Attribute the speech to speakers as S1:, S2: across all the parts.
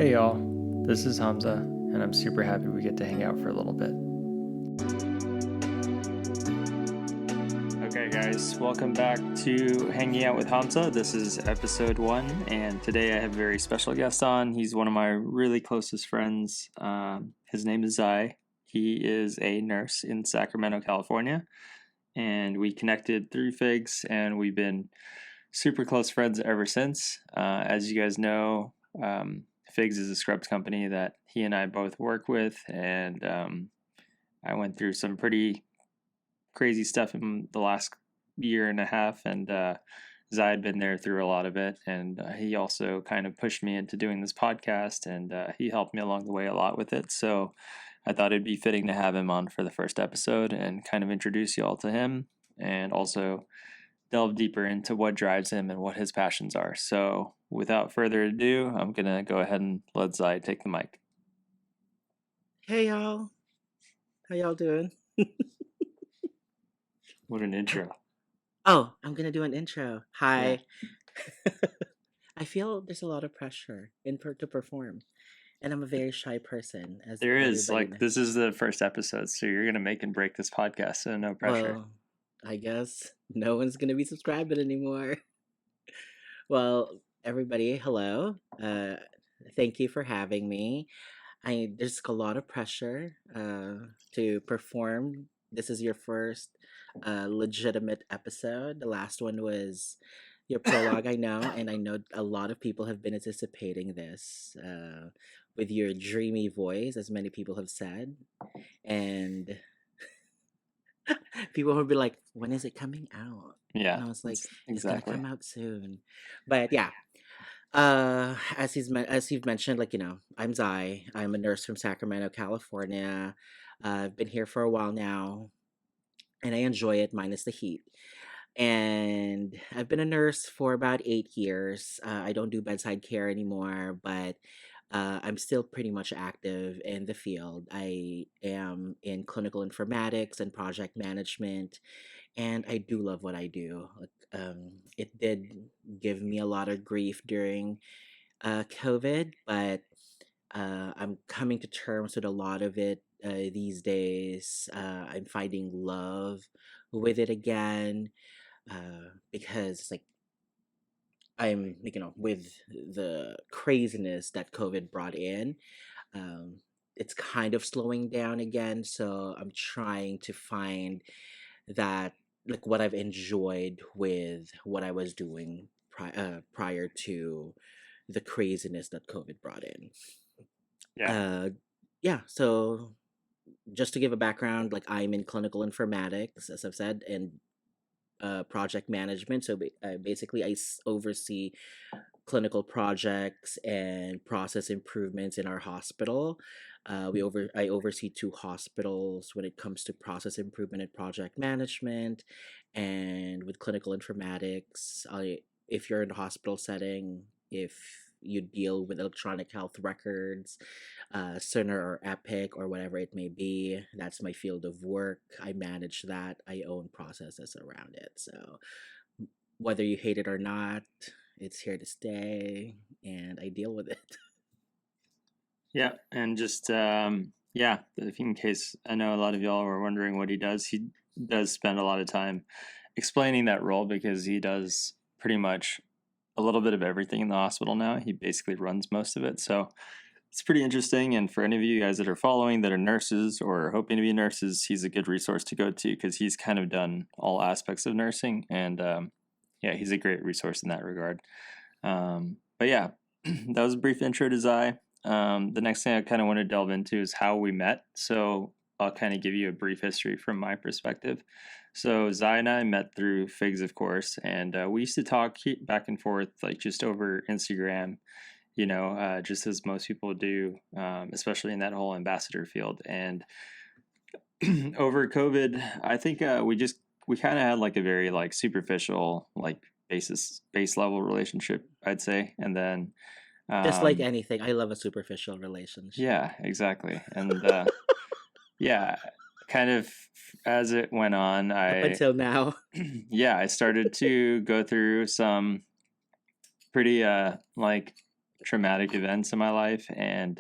S1: Hey y'all, this is Hamza, and I'm super happy we get to hang out for a little bit. Okay, guys, welcome back to Hanging Out with Hamza. This is episode 1, and today I have a very special guest on. He's one of my really closest friends. His name is Zai. He is a nurse in Sacramento, California, and we connected through Figs, and we've been super close friends ever since. As you guys know, Figs is a scrubs company that he and I both work with, and I went through some pretty crazy stuff in the last year and a half, and Zai had been there through a lot of it, and he also kind of pushed me into doing this podcast, and he helped me along the way a lot with it, so I thought it'd be fitting to have him on for the first episode and kind of introduce you all to him, and also delve deeper into what drives him and what his passions are. So without further ado, I'm going to go ahead and let Zai take the mic.
S2: Hey y'all, how y'all doing?
S1: What an intro.
S2: Oh, I'm gonna do an intro.
S1: Yeah.
S2: Hi. I feel there's a lot of pressure to perform, and I'm a very shy person, as
S1: There is,
S2: everybody
S1: like,
S2: knows.
S1: this is the first episode, so you're going to make and break this podcast, so no pressure.
S2: Well, I guess no one's gonna be subscribing anymore. Well, everybody, hello. Thank you for having me. There's a lot of pressure to perform. This is your first legitimate episode. The last one was your prologue, I know, and I know a lot of people have been anticipating this with your dreamy voice, as many people have said. And people would be like, when is it coming out?
S1: Yeah,
S2: And I was like, it's gonna
S1: exactly.
S2: come out soon. But yeah, as you've mentioned, I'm Zai. I'm a nurse from Sacramento, California. I've been here for a while now, and I enjoy it, minus the heat. And I've been a nurse for about 8 years. I don't do bedside care anymore, but I'm still pretty much active in the field. I am in clinical informatics and project management, and I do love what I do. It did give me a lot of grief during COVID, but I'm coming to terms with a lot of it these days. I'm finding love with it again because, like, I'm, with the craziness that COVID brought in, um, it's kind of slowing down again. So I'm trying to find that, like, what I've enjoyed with what I was doing prior to the craziness that COVID brought in.
S1: Yeah.
S2: Uh, yeah, so just to give a background, like, I'm in clinical informatics, as I've said, and project management. So basically, oversee clinical projects and process improvements in our hospital. I oversee 2 hospitals when it comes to process improvement and project management, and with clinical informatics, if you're in a hospital setting, if you deal with electronic health records, Cerner or Epic or whatever it may be, that's my field of work. I manage that. I own processes around it. So whether you hate it or not, it's here to stay, and I deal with it.
S1: Yeah, and just, yeah, if in case I know a lot of y'all were wondering what he does spend a lot of time explaining that role because he does pretty much a little bit of everything in the hospital now. He basically runs most of it. So it's pretty interesting. And for any of you guys that are following that are nurses or hoping to be nurses, he's a good resource to go to because he's kind of done all aspects of nursing. And yeah, he's a great resource in that regard. But yeah, that was a brief intro to Zai. The next thing I kind of want to delve into is how we met. So I'll kind of give you a brief history from my perspective. So Zai and I met through Figs, of course, and we used to talk back and forth, like, just over Instagram, just as most people do, especially in that whole ambassador field. And over COVID, I think we kind of had like a very like superficial, like, base level relationship, I'd say, and then
S2: Just like
S1: um,
S2: anything, I love a superficial relationship.
S1: yeah, exactly, and yeah, kind of as it went on,
S2: Up until now.
S1: yeah, I started to go through some pretty like traumatic events in my life, and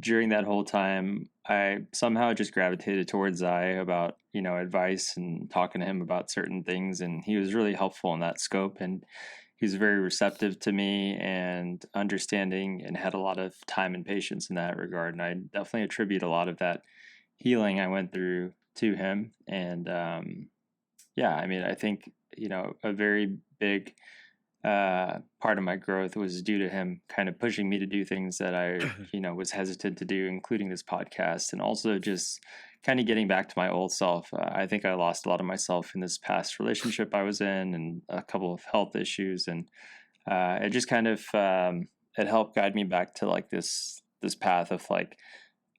S1: during that whole time, I somehow just gravitated towards Zai about advice and talking to him about certain things, and he was really helpful in that scope, and he was very receptive to me and understanding, and had a lot of time and patience in that regard. And I definitely attribute a lot of that healing I went through to him. And yeah, I mean, I think a very big part of my growth was due to him kind of pushing me to do things that I, was hesitant to do, including this podcast, and also just kind of getting back to my old self. I think I lost a lot of myself in this past relationship I was in, and a couple of health issues, and it just kind of it helped guide me back to like this path of like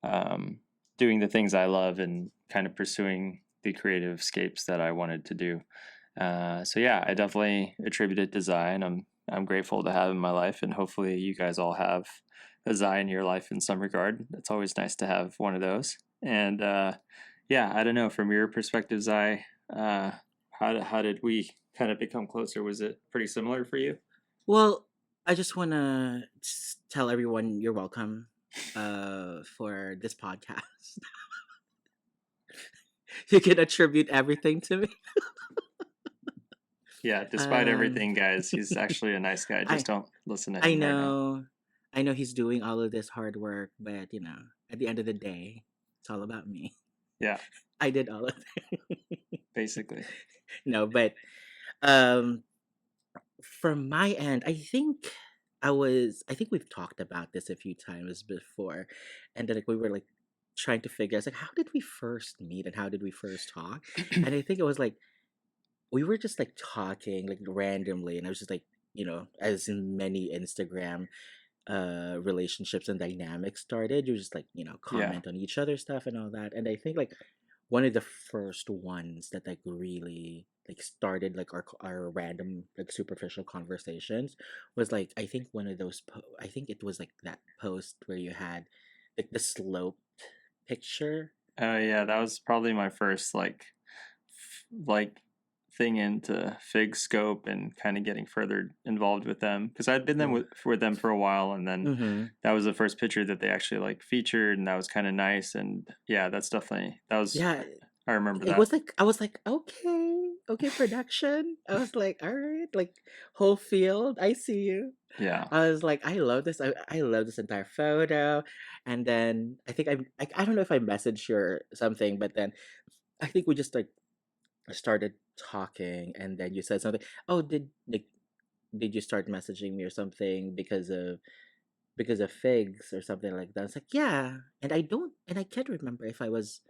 S1: um, doing the things I love and kind of pursuing the creative escapes that I wanted to do. So yeah, I definitely attribute it to Zai, and I'm grateful to have in my life, and hopefully you guys all have a Zai in your life in some regard. It's always nice to have one of those. And yeah, I don't know, from your perspective, Zai, how did we kind of become closer? Was it pretty similar for you?
S2: Well, I just want to tell everyone you're welcome for this podcast. You can attribute everything to me.
S1: Yeah, despite
S2: Um,
S1: everything, guys, he's actually a nice guy. Just
S2: I
S1: don't listen to
S2: I
S1: him right now.
S2: know I know he's doing all of this hard work, but at the end of the day, it's all about me.
S1: Yeah,
S2: I did all of it.
S1: basically.
S2: No, but um from my end, I think we've talked about this a few times before. And then like we were like trying to figure out like how did we first meet and how did we first talk? And I think it was like we were just like talking like randomly, and I was just like, as in many Instagram relationships and dynamics started, you just like,
S1: Yeah,
S2: comment on each other's stuff and all that. And I think like one of the first ones that like really like started like our random like superficial conversations was like I think one of those I think it was like that post where you had like the sloped picture.
S1: oh yeah, that was probably my first like thing into Fig Scope and kind of getting further involved with them, because I'd been with them for a while, and then
S2: Mm-hmm.
S1: that was the first picture that they actually like featured, and that was kind of nice. And yeah, that's definitely that was
S2: Yeah,
S1: I remember
S2: it
S1: that.
S2: was like I was like, okay, okay, production. I was like, all right, like whole field, I see you.
S1: Yeah,
S2: I was like, I love this. I love this entire photo. And then I think I don't know if I messaged you or something, but then I think we just like started talking, and then you said something. Oh, did you start messaging me or something because of figs or something like that? It's like, yeah. And I can't remember if I was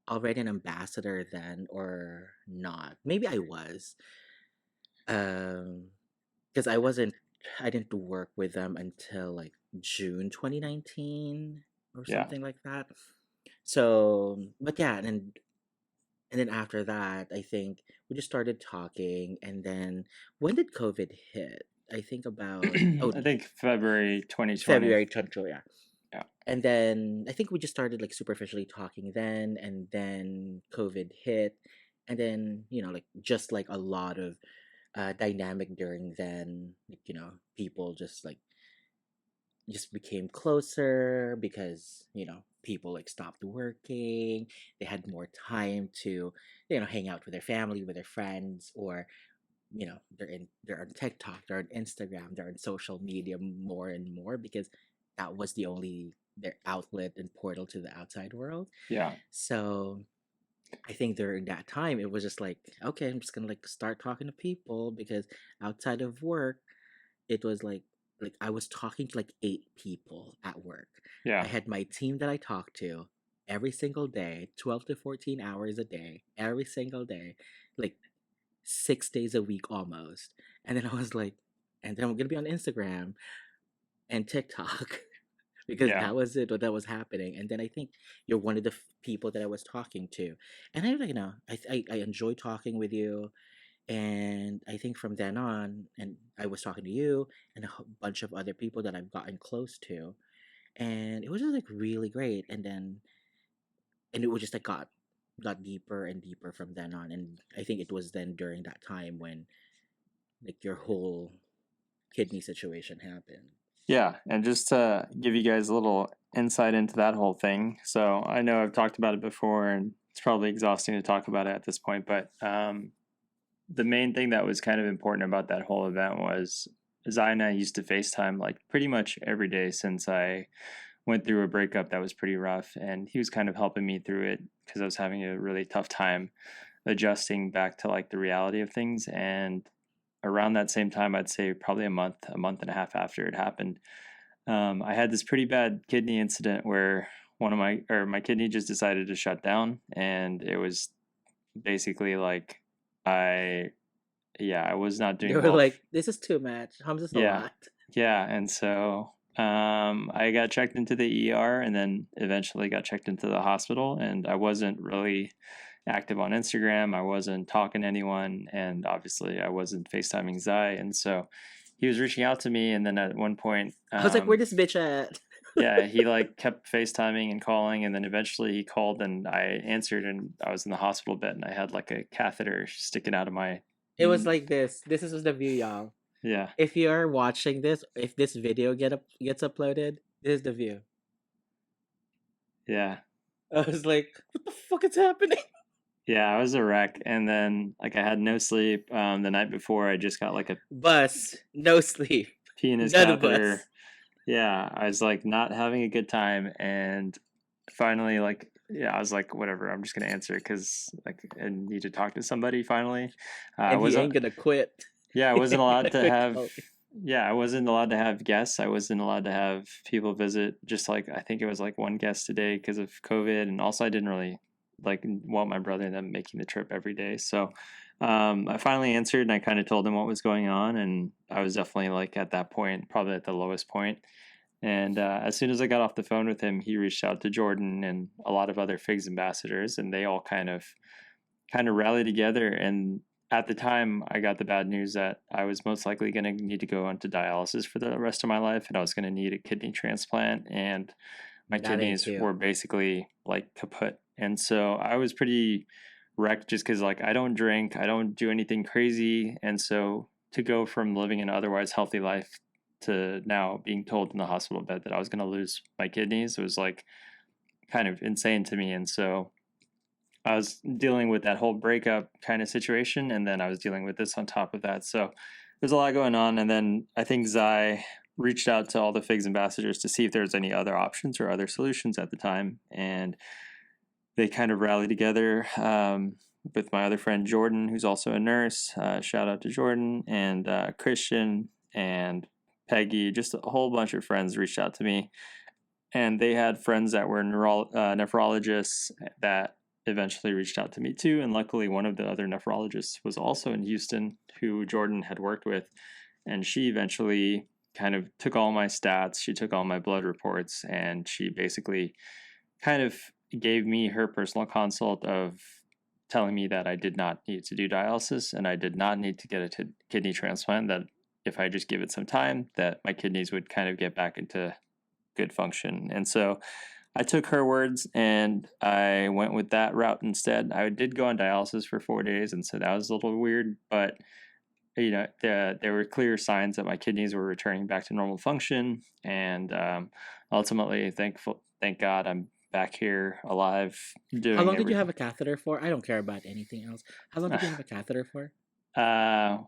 S2: already an ambassador then or not. Maybe I was. Um, because I didn't work with them until like June 2019 or
S1: yeah.
S2: something like that. So, but yeah, and then after that, I think we just started talking. And then when did COVID hit? I think about
S1: I think February 2020.
S2: February 20, yeah.
S1: Yeah,
S2: And then I think we just started like superficially talking then, and then COVID hit, and then like just like a lot of dynamic during then, like, people just became closer because people like stopped working, they had more time to hang out with their family, with their friends, or they're on TikTok, they're on Instagram, they're on social media more and more because that was the only their outlet and portal to the outside world.
S1: yeah,
S2: So I think during that time it was just like, okay, I'm just gonna like start talking to people because outside of work it was like I was talking to like 8 people at work. I
S1: yeah,
S2: had my team that I talked to every single day, 12 to 14 hours a day, every single day, like 6 days a week almost. And then I was like, and then I'm gonna be on Instagram and TikTok because
S1: yeah,
S2: that was it, what that was happening. And then I think you're one of the people that I was talking to, and I like, I enjoy talking with you. And I think from then on, and I was talking to you and a bunch of other people that I've gotten close to, and it was just like really great. And it was just like got deeper and deeper from then on. And I think it was then during that time when like your whole kidney situation happened.
S1: Yeah, and just to give you guys a little insight into that whole thing. So I know I've talked about it before, and it's probably exhausting to talk about it at this point, but the main thing that was kind of important about that whole event was Zai and I used to FaceTime like pretty much every day since I went through a breakup that was pretty rough, and he was kind of helping me through it because I was having a really tough time adjusting back to like the reality of things. And around that same time, I'd say probably a month and a half after it happened, I had this pretty bad kidney incident where my kidney just decided to shut down, and it was basically like I I was not
S2: You
S1: doing
S2: were
S1: well.
S2: like, this is too much. Hamza's a
S1: Yeah,
S2: lot.
S1: yeah, and so I got checked into the ER, and then eventually got checked into the hospital, and I wasn't really active on Instagram. I wasn't talking to anyone, and obviously I wasn't FaceTiming Zai, and so he was reaching out to me, and then at one point,
S2: I was like, where this bitch at?
S1: yeah, he like kept FaceTiming and calling, and then eventually he called, and I answered, and I was in the hospital bed, and I had like a catheter sticking out of my.
S2: It was like this. This is the view, y'all.
S1: Yeah,
S2: If you are watching this, if this video gets uploaded, this is the view.
S1: yeah,
S2: I was like, what the fuck is happening?
S1: yeah. I was a wreck, and then like I had no sleep. The night before, I just got like a
S2: Bus, no sleep.
S1: penis
S2: None of us.
S1: catheter. Yeah, I was like not having a good time, and finally, like, yeah, I was like, whatever, I'm just gonna answer because like I need to talk to somebody. Finally, I
S2: And he
S1: wasn't.
S2: ain't gonna quit.
S1: Yeah, I
S2: He
S1: wasn't
S2: ain't
S1: allowed
S2: gonna
S1: to
S2: quit
S1: have.
S2: calling.
S1: Yeah, I wasn't allowed to have guests. I wasn't allowed to have people visit. Just like I think it was like one guest today because of COVID, and also I didn't really like want my brother and them making the trip every day. So I finally answered, and I kind of told him what was going on, and I was definitely like at that point, probably at the lowest point. And as soon as I got off the phone with him, he reached out to Jordan and a lot of other Figs ambassadors, and they all kind of rallied together. And at the time, I got the bad news that I was most likely going to need to go onto dialysis for the rest of my life, and I was going to need a kidney transplant, and my
S2: That ain't
S1: kidneys
S2: cute.
S1: were basically like kaput. And so I was pretty wrecked just because like I don't drink, I don't do anything crazy, and so to go from living an otherwise healthy life to now being told in the hospital bed that I was going to lose my kidneys was like kind of insane to me. And so I was dealing with that whole breakup kind of situation, and then I was dealing with this on top of that. So there's a lot going on. And then I think Zai reached out to all the Figs ambassadors to see if there's any other options or other solutions at the time, and they kind of rallied together with my other friend Jordan, who's also a nurse. Shout out to Jordan and Christian and Peggy. Just a whole bunch of friends reached out to me, and they had friends that were nephrologists that eventually reached out to me too. And luckily, one of the other nephrologists was also in Houston, who Jordan had worked with, and she eventually kind of took all my stats. She took all my blood reports, and she basically kind of gave me her personal consult of telling me that I did not need to do dialysis and I did not need to get a kidney transplant, that if I just give it some time, that my kidneys would kind of get back into good function. And so I took her words and I went with that route instead. I did go on dialysis for 4 days, and so that was a little weird, but there were clear signs that my kidneys were returning back to normal function, and ultimately, thank God, I'm back here alive,
S2: How
S1: doing
S2: long did you
S1: everything.
S2: have a catheter for? I don't care about anything else. How long did you have a catheter for?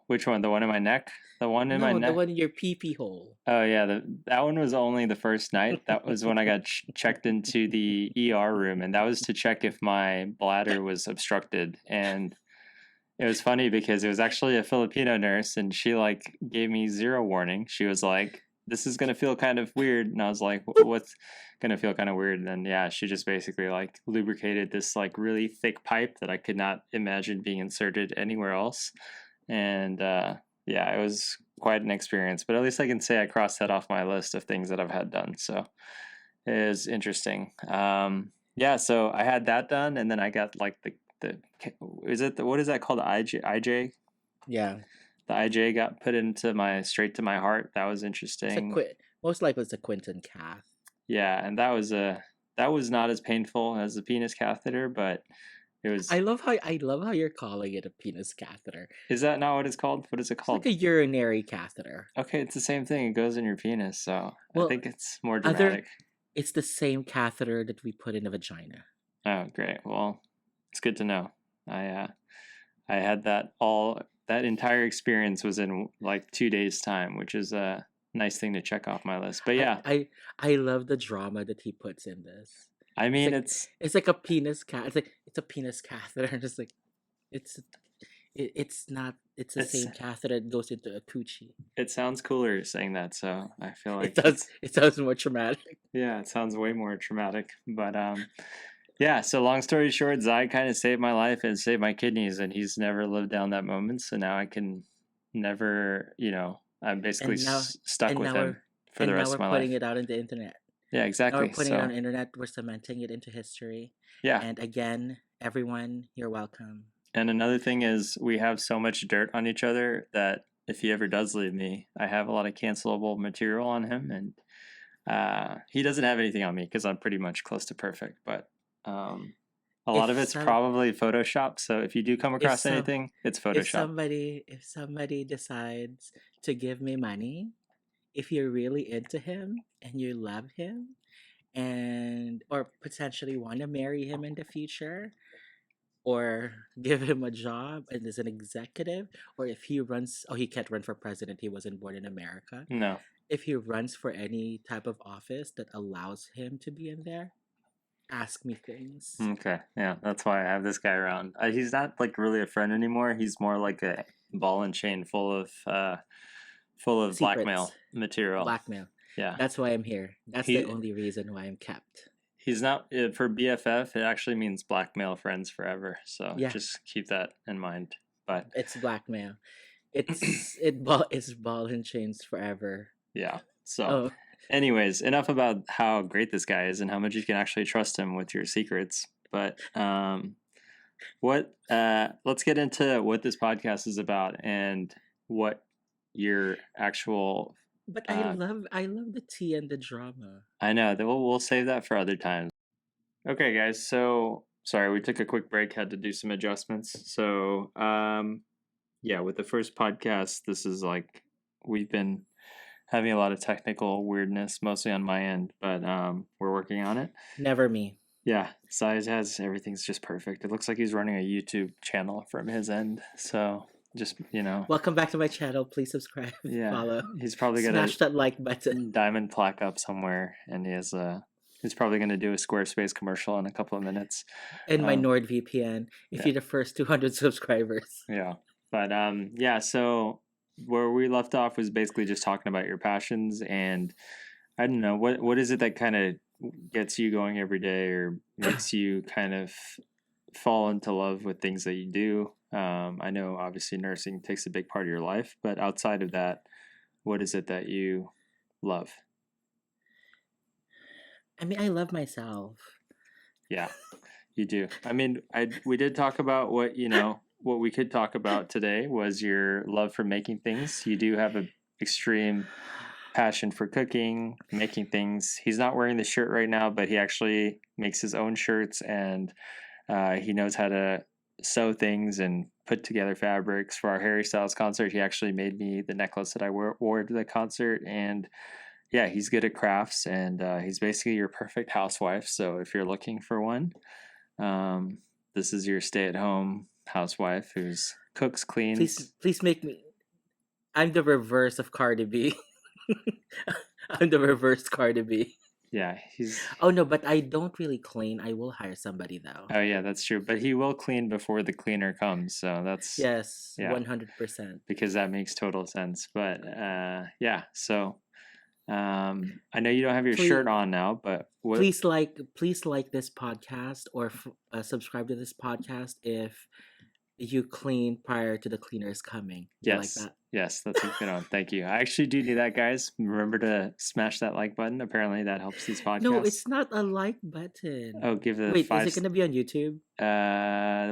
S1: Which one? The one in my neck? The one in my
S2: No, the
S1: neck?
S2: one in your pee pee hole.
S1: Oh yeah, that one was only the first night. That was when I got checked into the ER room, and that was to check if my bladder was obstructed. And it was funny because it was actually a Filipino nurse, and she like gave me zero warning. She was like, "This is gonna feel kind of weird," and I was like, "What's gonna feel kind of weird?" And then yeah, she just basically like lubricated this like really thick pipe that I could not imagine being inserted anywhere else. And yeah, it was quite an experience. But at least I can say I crossed that off my list of things that I've had done. So it is interesting. Yeah, so I had that done, and then I got like the is it what is that called, the IJ?
S2: Yeah,
S1: The IJ got put into my straight to my heart. That was
S2: it's a
S1: interesting.
S2: quit. Most likely it's a Quinton cath.
S1: Yeah, and that was not as painful as the penis catheter, but was.
S2: I love how you're calling it a penis catheter.
S1: Is that not what it's called? What is it
S2: It's like
S1: called?
S2: a urinary catheter.
S1: Okay, it's the same thing. It goes in your penis, so I
S2: Well,
S1: think it's more
S2: other
S1: dramatic.
S2: it's the same catheter that we put in a vagina.
S1: Oh, great. Well, it's good to know. I had that entire experience was in like 2 days time, which is a nice thing to check off my list. But
S2: I
S1: yeah,
S2: I I love the drama that he puts in this.
S1: I
S2: It's
S1: mean
S2: like it's like a penis cat. It's a penis catheter. And it's like it's it's not. It's the
S1: it's
S2: same catheter that goes into a coochie.
S1: it sounds cooler saying that, so I feel
S2: It
S1: like
S2: does.
S1: it's
S2: It sounds more traumatic.
S1: yeah, it sounds way more traumatic. But yeah, so long story short, Zai kind of saved my life and saved my kidneys, and he's never lived down that moment. So now I can never, I'm basically
S2: And now
S1: stuck
S2: and
S1: with
S2: now we're
S1: him for the rest
S2: we're
S1: of my
S2: putting
S1: life.
S2: it out in the internet.
S1: Yeah,
S2: Now we're
S1: exactly.
S2: putting it on
S1: So
S2: the internet. We're cementing it into history.
S1: yeah.
S2: And again, everyone, you're welcome.
S1: And another thing is we have so much dirt on each other that if he ever does leave me, I have a lot of cancelable material on him, and he doesn't have anything on me because I'm pretty much close to perfect. But a lot
S2: If
S1: of it's
S2: some
S1: probably Photoshop. So if you do come
S2: if
S1: across
S2: some
S1: anything, it's
S2: if
S1: Photoshop.
S2: somebody decides to give me money, if you're really into him and you love him and or potentially want to marry him in the future or give him a job and as an executive, or if he runs, oh, he can't run for president, he wasn't born in America.
S1: No.
S2: If he runs for any type of office that allows him to be in there, ask me things.
S1: Okay. Yeah, that's why I have this guy around. He's not like really a friend anymore. He's more like a ball and chain full of
S2: Secrets.
S1: blackmail material.
S2: Blackmail.
S1: Yeah.
S2: That's why I'm here. That's the
S1: He
S2: only reason why I'm kept.
S1: He's not for BFF. It actually means blackmail friends forever. So
S2: Yeah,
S1: just keep that in mind. But
S2: it's blackmail. It's ball and chains forever.
S1: yeah. So,
S2: Oh,
S1: anyways, enough about how great this guy is and how much you can actually trust him with your secrets. But what? Let's get into what this podcast is about and what your actual.
S2: but
S1: Uh,
S2: I love the tea and the drama.
S1: I know that we'll save that for other times. Okay, guys. So sorry, we took a quick break. Had to do some adjustments. So yeah, with the first podcast, this is like we've been having a lot of technical weirdness, mostly on my end, but we're working on it.
S2: Never me.
S1: Yeah, size has everything's just perfect. It looks like he's running a YouTube channel from his end. So just
S2: Welcome back to my channel. Please subscribe,
S1: yeah,
S2: follow,
S1: he's probably got
S2: smash
S1: a
S2: that like button.
S1: diamond plaque up somewhere, and he's probably gonna do a Squarespace commercial in a couple of minutes.
S2: And my
S1: Um,
S2: NordVPN if
S1: yeah.
S2: you're the first 200 subscribers.
S1: Yeah. But yeah, so where we left off was basically just talking about your passions, and I don't know, what is it that kind of gets you going every day or makes you kind of fall into love with things that you do? I know obviously nursing takes a big part of your life, but outside of that, what is it that you love?
S2: I mean, I love myself.
S1: Yeah, you do. I mean, we did talk about what we could talk about today was your love for making things. You do have a extreme passion for cooking, making things. He's not wearing the shirt right now, but he actually makes his own shirts, and he knows how to sew things and put together fabrics. For our Harry Styles concert, he actually made me the necklace that I wore to the concert, and yeah, he's good at crafts, and he's basically your perfect housewife. So if you're looking for one, this is your stay-at-home housewife who's cooks, cleans.
S2: Please make me. I'm the reverse of Cardi B. I'm the reverse Cardi B.
S1: Yeah, he's.
S2: Oh no, but I don't really clean. I will hire somebody though.
S1: Oh yeah, that's true. But he will clean before the cleaner comes, so that's
S2: Yes,
S1: yeah,
S2: 100%.
S1: because that makes total sense. But yeah, so I know you don't have your
S2: Please,
S1: shirt on now, but what?
S2: please like this podcast or subscribe to this podcast if you clean prior to the cleaners coming. Do you like
S1: Yes,
S2: that?
S1: yes, that's a good one. Thank you. I actually do that, guys. Remember to smash that like button. Apparently, that helps these
S2: No,
S1: podcasts.
S2: it's not a like button.
S1: Oh, give it a
S2: Wait, is
S1: five.
S2: it gonna be on YouTube?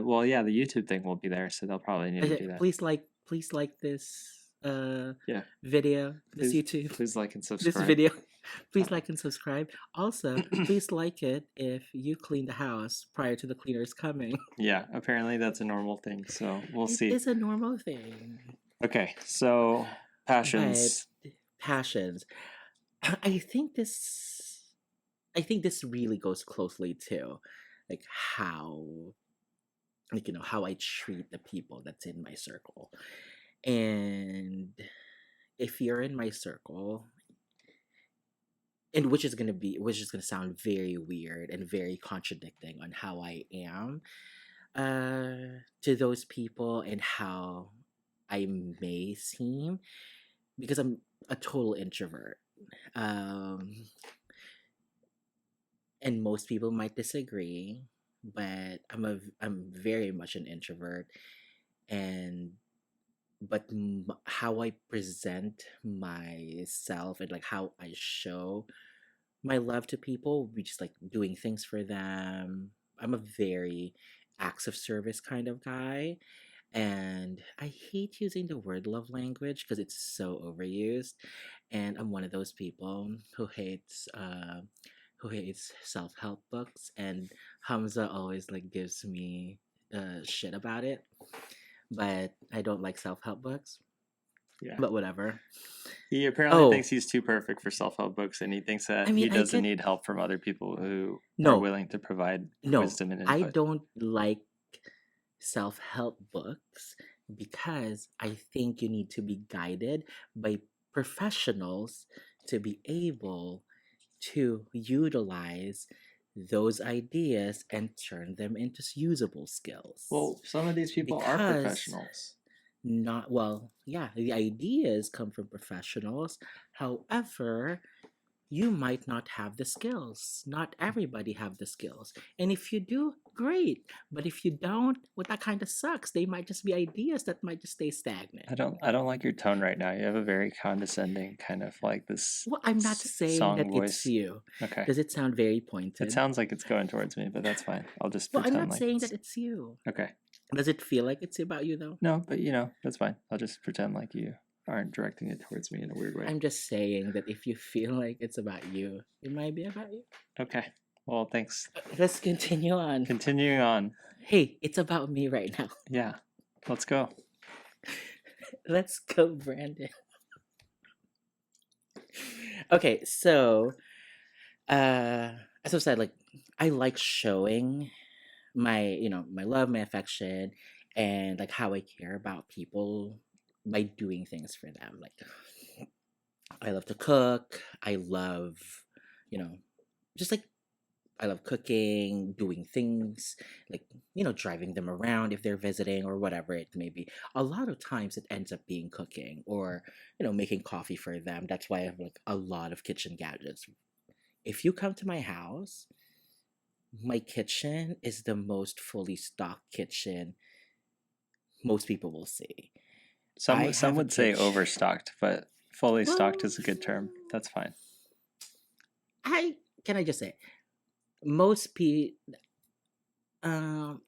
S1: Well, yeah, the YouTube thing will be there, so they'll probably need to do that.
S2: Please like this
S1: Yeah.
S2: video, this
S1: Please,
S2: YouTube,
S1: please like and
S2: this
S1: subscribe.
S2: video. Please like and subscribe. Also, please like it if you clean the house prior to the cleaners coming.
S1: Yeah, apparently that's a normal thing. So we'll
S2: It
S1: see.
S2: is a normal thing.
S1: Okay, so
S2: But
S1: passions.
S2: passions. I think this I think this really goes closely to like how how I treat the people that's in my circle. And if you're in my circle, and which is gonna sound very weird and very contradicting on how I am to those people and how I may seem, because I'm a total introvert. Um and most people might disagree, but I'm very much an introvert. And how I present myself and like how I show my love to people, we just like doing things for them. I'm a very acts of service kind of guy, and I hate using the word love language because it's so overused. And I'm one of those people who hates self-help books, and Hamza always like gives me shit about it, but I don't like self-help books.
S1: Yeah.
S2: But whatever.
S1: He apparently
S2: Oh,
S1: thinks he's too perfect for self-help books, and he thinks
S2: I
S1: that
S2: mean,
S1: he
S2: I
S1: doesn't
S2: get
S1: need help from other people who are
S2: no,
S1: willing to provide
S2: no.
S1: wisdom and
S2: I
S1: input.
S2: don't like self-help books because I think you need to be guided by professionals to be able to utilize those ideas and turn them into usable skills.
S1: Well, some of these people are
S2: Because
S1: professionals.
S2: not well, yeah, the ideas come from professionals. However, you might not have the skills. Not everybody have the skills. And if you do, great. But if you don't, well, that kind of sucks. They might just be ideas that might just stay stagnant.
S1: I don't like your tone right now. You have a very condescending kind of like this
S2: Well, I'm not saying that
S1: song
S2: it's
S1: voice.
S2: you.
S1: Okay.
S2: Does it sound very
S1: It
S2: pointed?
S1: sounds like it's going towards me, but that's fine. I'll just
S2: Well, I'm
S1: pretend
S2: not
S1: like
S2: saying
S1: it's
S2: that it's you.
S1: okay.
S2: Does it feel like it's about you though?
S1: No, but that's fine. I'll just pretend like you aren't directing it towards me in a weird way.
S2: I'm just saying that if you feel like it's about you, it might be about you.
S1: Okay. Well, thanks.
S2: Let's continue on.
S1: Continuing on.
S2: Hey, it's about me right now.
S1: Yeah. Let's go.
S2: Let's go, Brandon. Okay, so as I said, like I like showing my love, my affection, and like how I care about people by doing things for them. Like I love to cook. I love, you know, just like I love cooking, doing things like, driving them around if they're visiting or whatever it may be. A lot of times it ends up being cooking or, making coffee for them. That's why I have like a lot of kitchen gadgets. If you come to my house, my kitchen is the most fully stocked kitchen most people will see. I
S1: Some
S2: have a
S1: would say
S2: kitchen.
S1: overstocked, but fully
S2: Well,
S1: stocked is a good term. That's fine.
S2: I just say most people. Um,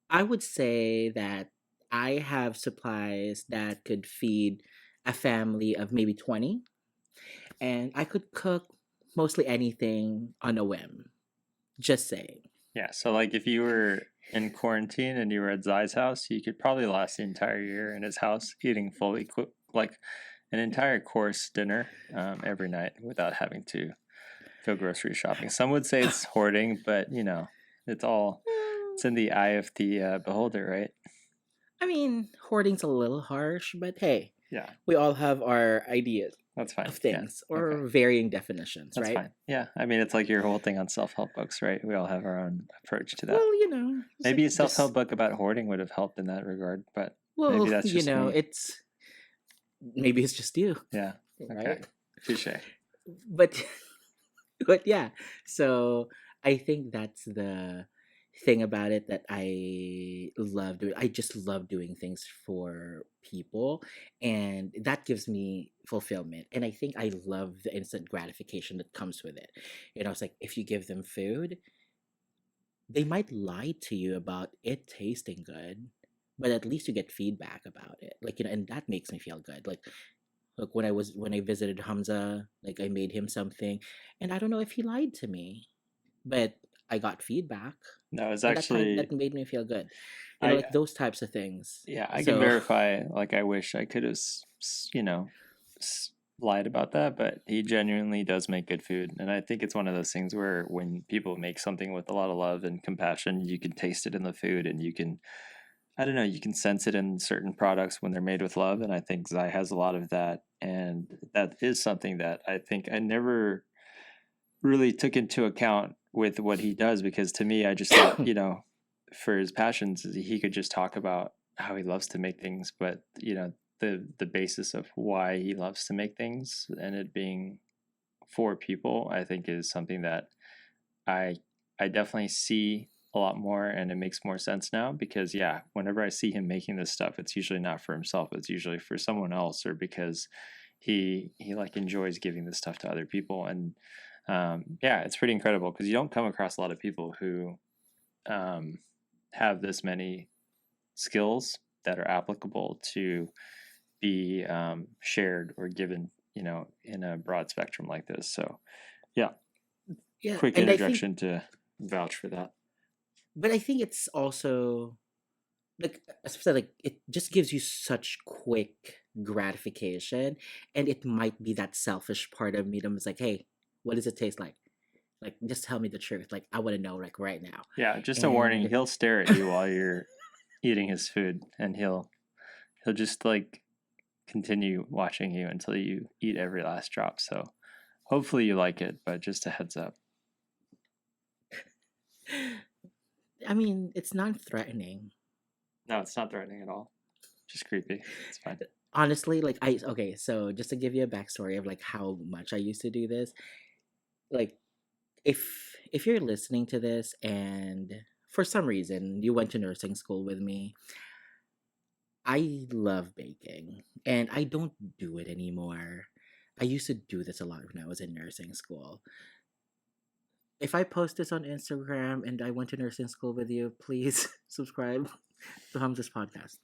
S2: I would say that I have supplies that could feed a family of maybe 20, and I could cook mostly anything on a whim. Just saying.
S1: Yeah. So, like, if you were in quarantine and you were at Zai's house, you could probably last the entire year in his house eating fully cooked, like an entire course dinner every night without having to go grocery shopping. Some would say it's hoarding, but it's all it's in the eye of the beholder, right?
S2: I mean, hoarding's a little harsh, but hey,
S1: Yeah,
S2: we all have our ideas
S1: that's fine.
S2: of
S1: Yeah,
S2: things
S1: okay,
S2: or varying definitions,
S1: that's
S2: right?
S1: fine. Yeah, I mean, it's like your whole thing on self-help books, right? We all have our own approach to that.
S2: Well, it's like
S1: Maybe a
S2: just
S1: self-help book about hoarding would have helped in that regard, but maybe
S2: well,
S1: that's just me.
S2: it's maybe it's just you,
S1: Yeah. Okay.
S2: right?
S1: Touche.
S2: But but yeah, so I think that's the thing about it that I love doing. I just love doing things for people, and that gives me fulfillment. And I think I love the instant gratification that comes with it. It's like if you give them food, they might lie to you about it tasting good, but at least you get feedback about it. Like, and that makes me feel good. Like when I visited Hamza, like I made him something, and I don't know if he lied to me, but I got feedback,
S1: No, it's
S2: and that
S1: actually
S2: made me feel good.
S1: I
S2: Like those types of things.
S1: yeah, I can
S2: So
S1: verify. Like, I wish I could have, lied about that, but he genuinely does make good food, and I think it's one of those things where when people make something with a lot of love and compassion, you can taste it in the food, and you can, I don't know, you can sense it in certain products when they're made with love, and I think Zai has a lot of that, and that is something that I think I never really took into account with what he does, because to me, I just thought, for his passions, he could just talk about how he loves to make things, but the basis of why he loves to make things and it being for people, I think is something that I I definitely see a lot more, and it makes more sense now, because yeah, whenever I see him making this stuff, it's usually not for himself, it's usually for someone else, or because he like enjoys giving this stuff to other people. And yeah, it's pretty incredible because you don't come across a lot of people who um, have this many skills that are applicable to be shared or given, in a broad spectrum like this. So yeah,
S2: yeah,
S1: quick
S2: and I think,
S1: interjection to vouch for that.
S2: but I think it's also like, as I said, like it just gives you such quick gratification, and it might be that selfish part of me that was like, hey, what does it taste like? Like, just tell me the truth. Like, I want to know, like, right now.
S1: Yeah, just a warning,
S2: And
S1: he'll stare at you while you're eating his food, and he'll just like continue watching you until you eat every last drop. So hopefully you like it, but just a heads up.
S2: I mean, it's non-threatening.
S1: No, it's not threatening at all. Just creepy. It's fine.
S2: Honestly, like okay, so just to give you a backstory of like how much I used to do this, like if you're listening to this and for some reason you went to nursing school with me, I love baking and I don't do it anymore. I used to do this a lot when I was in nursing school. If I post this on Instagram and I went to nursing school with you, please subscribe to Hamza's podcast.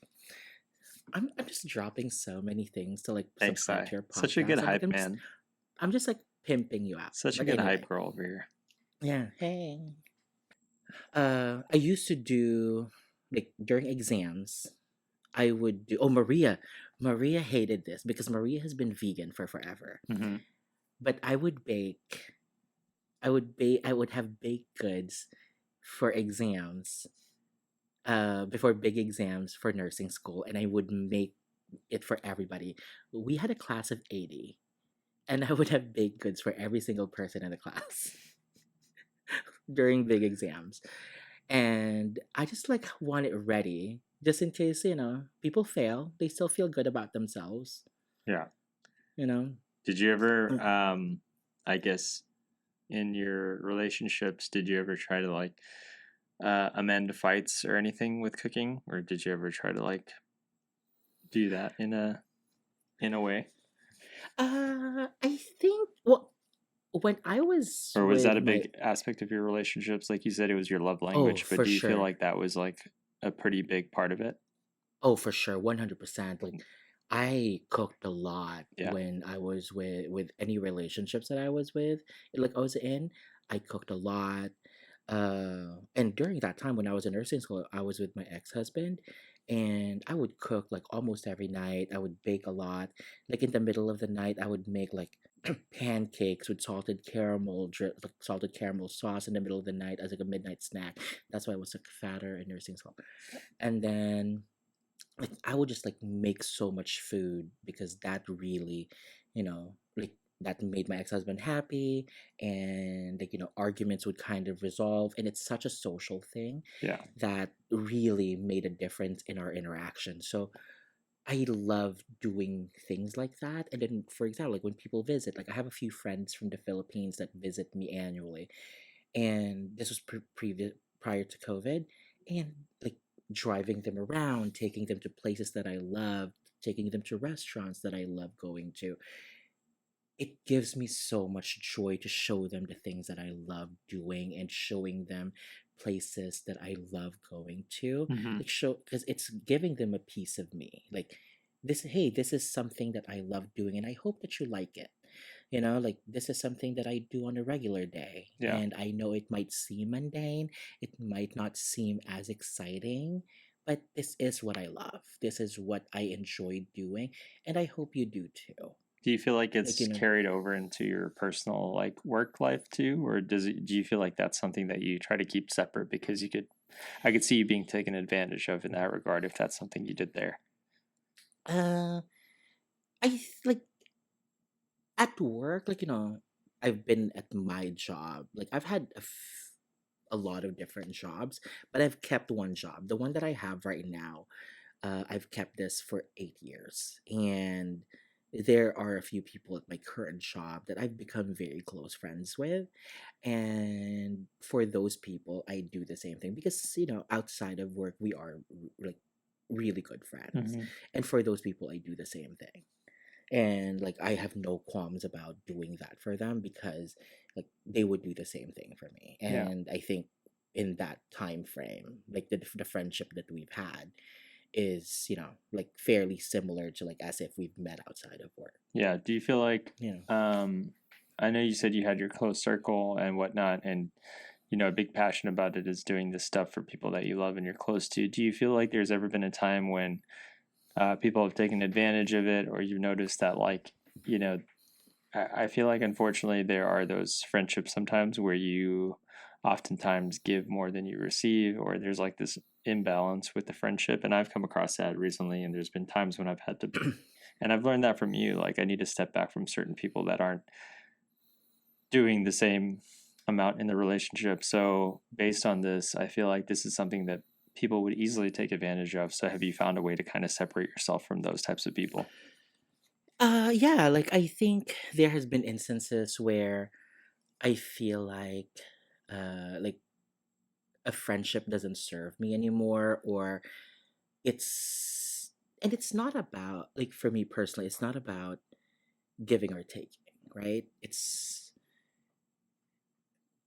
S2: I'm just dropping so many things to like
S1: Thanks,
S2: subscribe
S1: Sai.
S2: to your
S1: Such a good
S2: podcast.
S1: hype man.
S2: I'm just like pimping you out.
S1: Such a
S2: But
S1: good
S2: anyway,
S1: hype girl over here.
S2: yeah. Hey. I used to do like during exams. I would do. Oh, Maria. Maria hated this because Maria has been vegan for forever.
S1: Mm-hmm.
S2: But I would bake. I would bake. I would have baked goods for exams. Before big exams for nursing school, and I would make it for everybody. We had a class of 80, and I would have baked goods for every single person in the class during big exams. And I just like want it ready just in case, people fail, they still feel good about themselves,
S1: Yeah.
S2: you know?
S1: Did you ever,
S2: Mm.
S1: I guess, in your relationships, did you ever try to like amend fights or anything with cooking, or did you ever try to like do that in a way,
S2: I think, well, when I was
S1: or was that
S2: with
S1: a
S2: my,
S1: big aspect of your relationships? Like you said, it was your love
S2: oh,
S1: language, but
S2: for
S1: do you feel
S2: sure.
S1: like that was like a pretty big part of it?
S2: Oh, for sure, 100%. Like, I cooked a lot
S1: Yeah.
S2: when I was with any relationships that I was with, like I was in. I cooked a lot. And during that time when I was in nursing school, I was with my ex-husband, and I would cook like almost every night. I would bake a lot. Like in the middle of the night, I would make like pancakes with like salted caramel sauce in the middle of the night as like a midnight snack. That's why I was like fatter in nursing school. And then like I would just like make so much food because that really, like that made my ex-husband happy, and like arguments would kind of resolve, and it's such a social thing
S1: Yeah.
S2: that really made a difference in our interaction. So I love doing things like that. And then, for example, like when people visit, like I have a few friends from the Philippines that visit me annually, and this was previous prior to COVID, and like driving them around, taking them to places that I love, taking them to restaurants that I love going to. It gives me so much joy to show them the things that I love doing and showing them places that I love going to,
S1: Hmm.
S2: like show because it's giving them a piece of me. Like this, hey, this is something that I love doing, and I hope that you like it. Like this is something that I do on a regular day,
S1: Yeah.
S2: and I know it might seem mundane, it might not seem as exciting, but this is what I love. This is what I enjoy doing, and I hope you do too.
S1: Do you feel like
S2: Like,
S1: it's carried over into your personal like work life too, or do you feel like that's something that you try to keep separate because I could see you being taken advantage of in that regard if that's something you did there.
S2: uh, like at work, I've been at my job. Like I've had a lot of different jobs, but I've kept one job. The one that I have right now, I've kept this for 8 years, and there are a few people at my current job that I've become very close friends with. And for those people, I do the same thing because outside of work, we are like really good friends.
S1: Hmm.
S2: And for those people, I do the same thing. And like I have no qualms about doing that for them because like they would do the same thing for me.
S1: Yeah.
S2: And I think in that time frame, like the friendship that we've had is like fairly similar to like as if we've met outside of work.
S1: Yeah. Do you feel like
S2: you know
S1: um I know you said you had your close circle and whatnot, and a big passion about it is doing this stuff for people that you love and you're close to. Do you feel like there's ever been a time when people have taken advantage of it, or you've noticed that, like, you know, I feel like unfortunately there are those friendships sometimes where you oftentimes give more than you receive, or there's like this imbalance with the friendship. And I've come across that recently, and there's been times when I've had to, and I've learned that from you. Like, I need to step back from certain people that aren't doing the same amount in the relationship. So, based on this, I feel like this is something that people would easily take advantage of. So, have you found a way to kind of separate yourself from those types of people?
S2: yeah, like I think there has been instances where I feel like a friendship doesn't serve me anymore, or it's and it's not about, like, for me personally, it's not about giving or taking, right? It's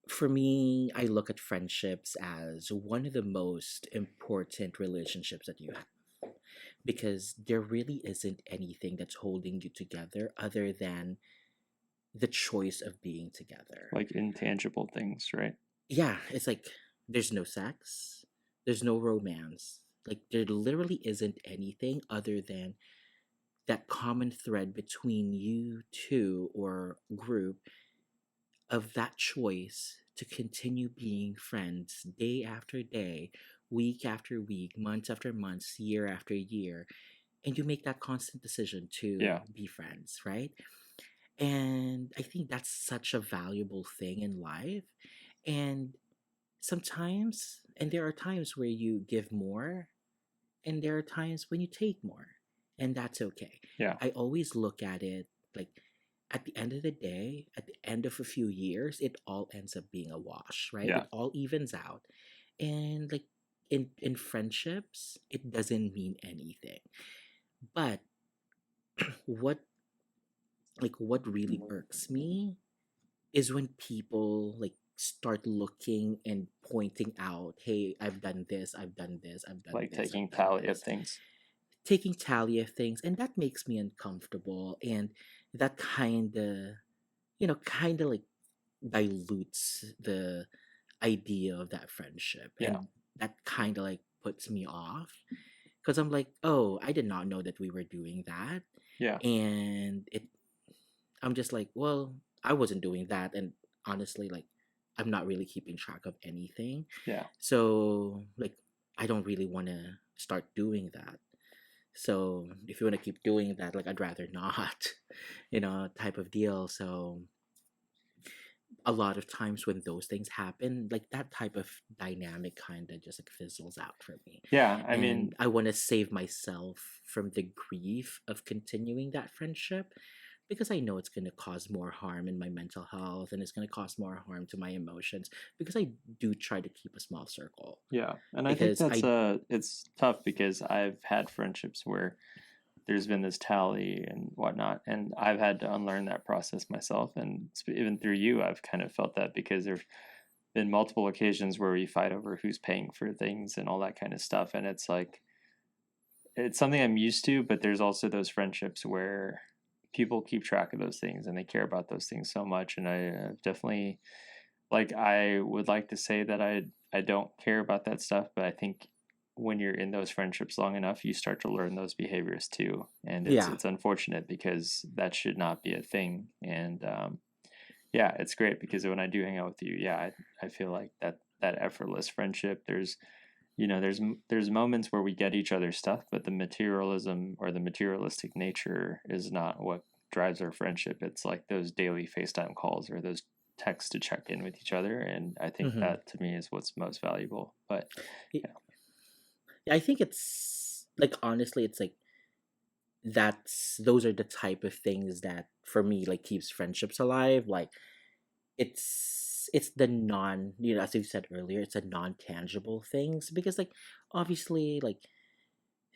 S2: For me, I look at friendships as one of the most important relationships that you have, because there really isn't anything that's holding you together other than the choice of being together.
S1: Like intangible things, right?
S2: Yeah, it's like there's no sex, there's no romance. Like there literally isn't anything other than that common thread between you two or group of that choice to continue being friends day after day, week after week, months after months, year after year. And you make that constant decision to
S1: Yeah.
S2: be friends, right? And I think that's such a valuable thing in life. And and there are times where you give more, and there are times when you take more, and that's okay.
S1: Yeah.
S2: I always look at it like at the end of the day, at the end of a few years, it all ends up being a wash, right?
S1: Yeah.
S2: It all evens out. And like in friendships, it doesn't mean anything. But what what really irks me is when people like start looking and pointing out, hey, I've done this, I've done this, I've done
S1: Like
S2: this,
S1: taking
S2: I've done
S1: tally of
S2: this,
S1: things.
S2: taking tally of things, and that makes me uncomfortable. And that kind of like dilutes the idea of that friendship,
S1: Yeah.
S2: and that kind of like puts me off because I'm like, oh, I did not know that we were doing that.
S1: Yeah.
S2: And I'm just like, well, I wasn't doing that, and honestly, like, I'm not really keeping track of anything.
S1: Yeah.
S2: So like I don't really want to start doing that. So if you want to keep doing that, like, I'd rather not, type of deal. So a lot of times when those things happen, like that type of dynamic kind of just like fizzles out for me.
S1: Yeah. I
S2: And
S1: mean,
S2: I want to save myself from the grief of continuing that friendship because I know it's going to cause more harm in my mental health and it's going to cause more harm to my emotions because I do try to keep a small circle
S1: yeah. And I think
S2: because
S1: that's it's tough because I've had friendships where there's been this tally and whatnot, and I've had to unlearn that process myself. And even through you, I've kind of felt that because been multiple occasions where we fight over who's paying for things and all that kind of stuff, and it's like it's something I'm used to, but there's also those friendships where people keep track of those things and they care about those things so much, and I definitely like I would like to say that I don't care about that stuff, but I think when you're in those friendships long enough, you start to learn those behaviors too, and
S2: Yeah.
S1: it's unfortunate because that should not be a thing. And yeah, it's great because when I do hang out with you, yeah, I feel like that effortless friendship. There's there's moments where we get each other's stuff, but the materialism or the materialistic nature is not what drives our friendship. It's like those daily FaceTime calls or those texts to check in with each other, and I think
S2: Mm-hmm.
S1: that to me is what's most valuable. But yeah,
S2: I think it's like, honestly, it's like those are the type of things that for me like keeps friendships alive. Like it's the non, as you said earlier, it's a non-tangible things, because like obviously like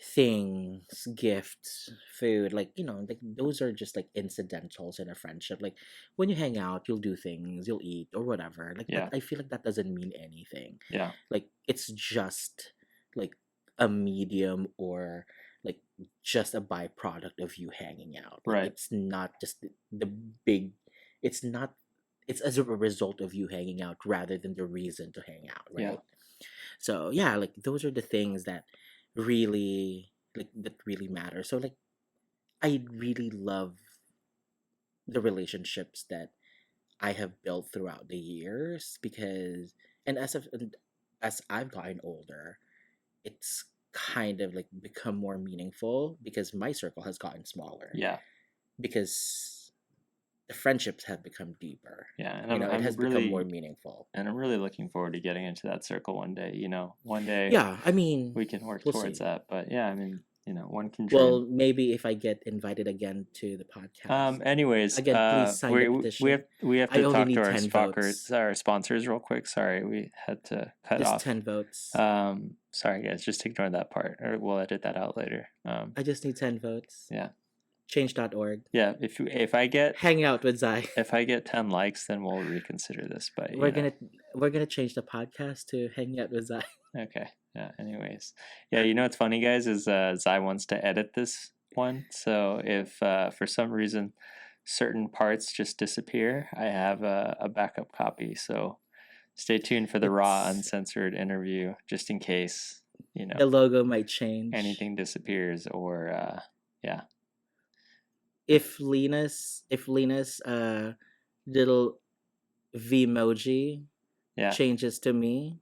S2: things, gifts, food, like like those are just like incidentals in a friendship. Like when you hang out, you'll do things, you'll eat or whatever. Like that,
S1: yeah,
S2: I feel like that doesn't mean anything.
S1: yeah,
S2: Like it's just like a medium, or like just a byproduct of you hanging out. Like
S1: right,
S2: it's not just the big. It's not. It's as a result of you hanging out rather than the reason to hang out,
S1: yeah,
S2: right? So yeah, like those are the things that really matter. So like I really love the relationships that I have built throughout the years, because and as I've gotten older, it's kind of like become more meaningful because my circle has gotten smaller,
S1: yeah,
S2: because the friendships have become deeper.
S1: yeah. And
S2: It
S1: I'm
S2: has become more
S1: really
S2: meaningful.
S1: looking forward to getting into that circle one day. One day
S2: Yeah, I mean,
S1: we can work
S2: we'll
S1: towards
S2: see.
S1: that. But yeah, I mean, one can dream.
S2: Well, maybe if I get invited again to the podcast.
S1: Anyways,
S2: Again, please sign the petition.
S1: we have
S2: I
S1: to
S2: only
S1: talk to
S2: need 10 votes.
S1: our sponsors real quick. Sorry, we had to cut
S2: Just
S1: off.
S2: 10 votes.
S1: Sorry guys, just ignore that part, or we'll edit that out later.
S2: I just need 10 votes.
S1: Yeah,
S2: Change.org.
S1: yeah. If I get
S2: Hang out with Zai.
S1: 10 likes, then we'll reconsider this. But
S2: We're gonna we're gonna change the podcast to Hanging Out with Zai.
S1: okay. Yeah. Anyways, yeah. What's funny, guys, is Zai wants to edit this one. So if for some reason certain parts just disappear, I have a backup copy. So stay tuned for the raw,
S2: It's
S1: uncensored interview, just in case
S2: the logo might change.
S1: anything disappears or yeah,
S2: If Lena's little Vmoji
S1: yeah,
S2: changes to me,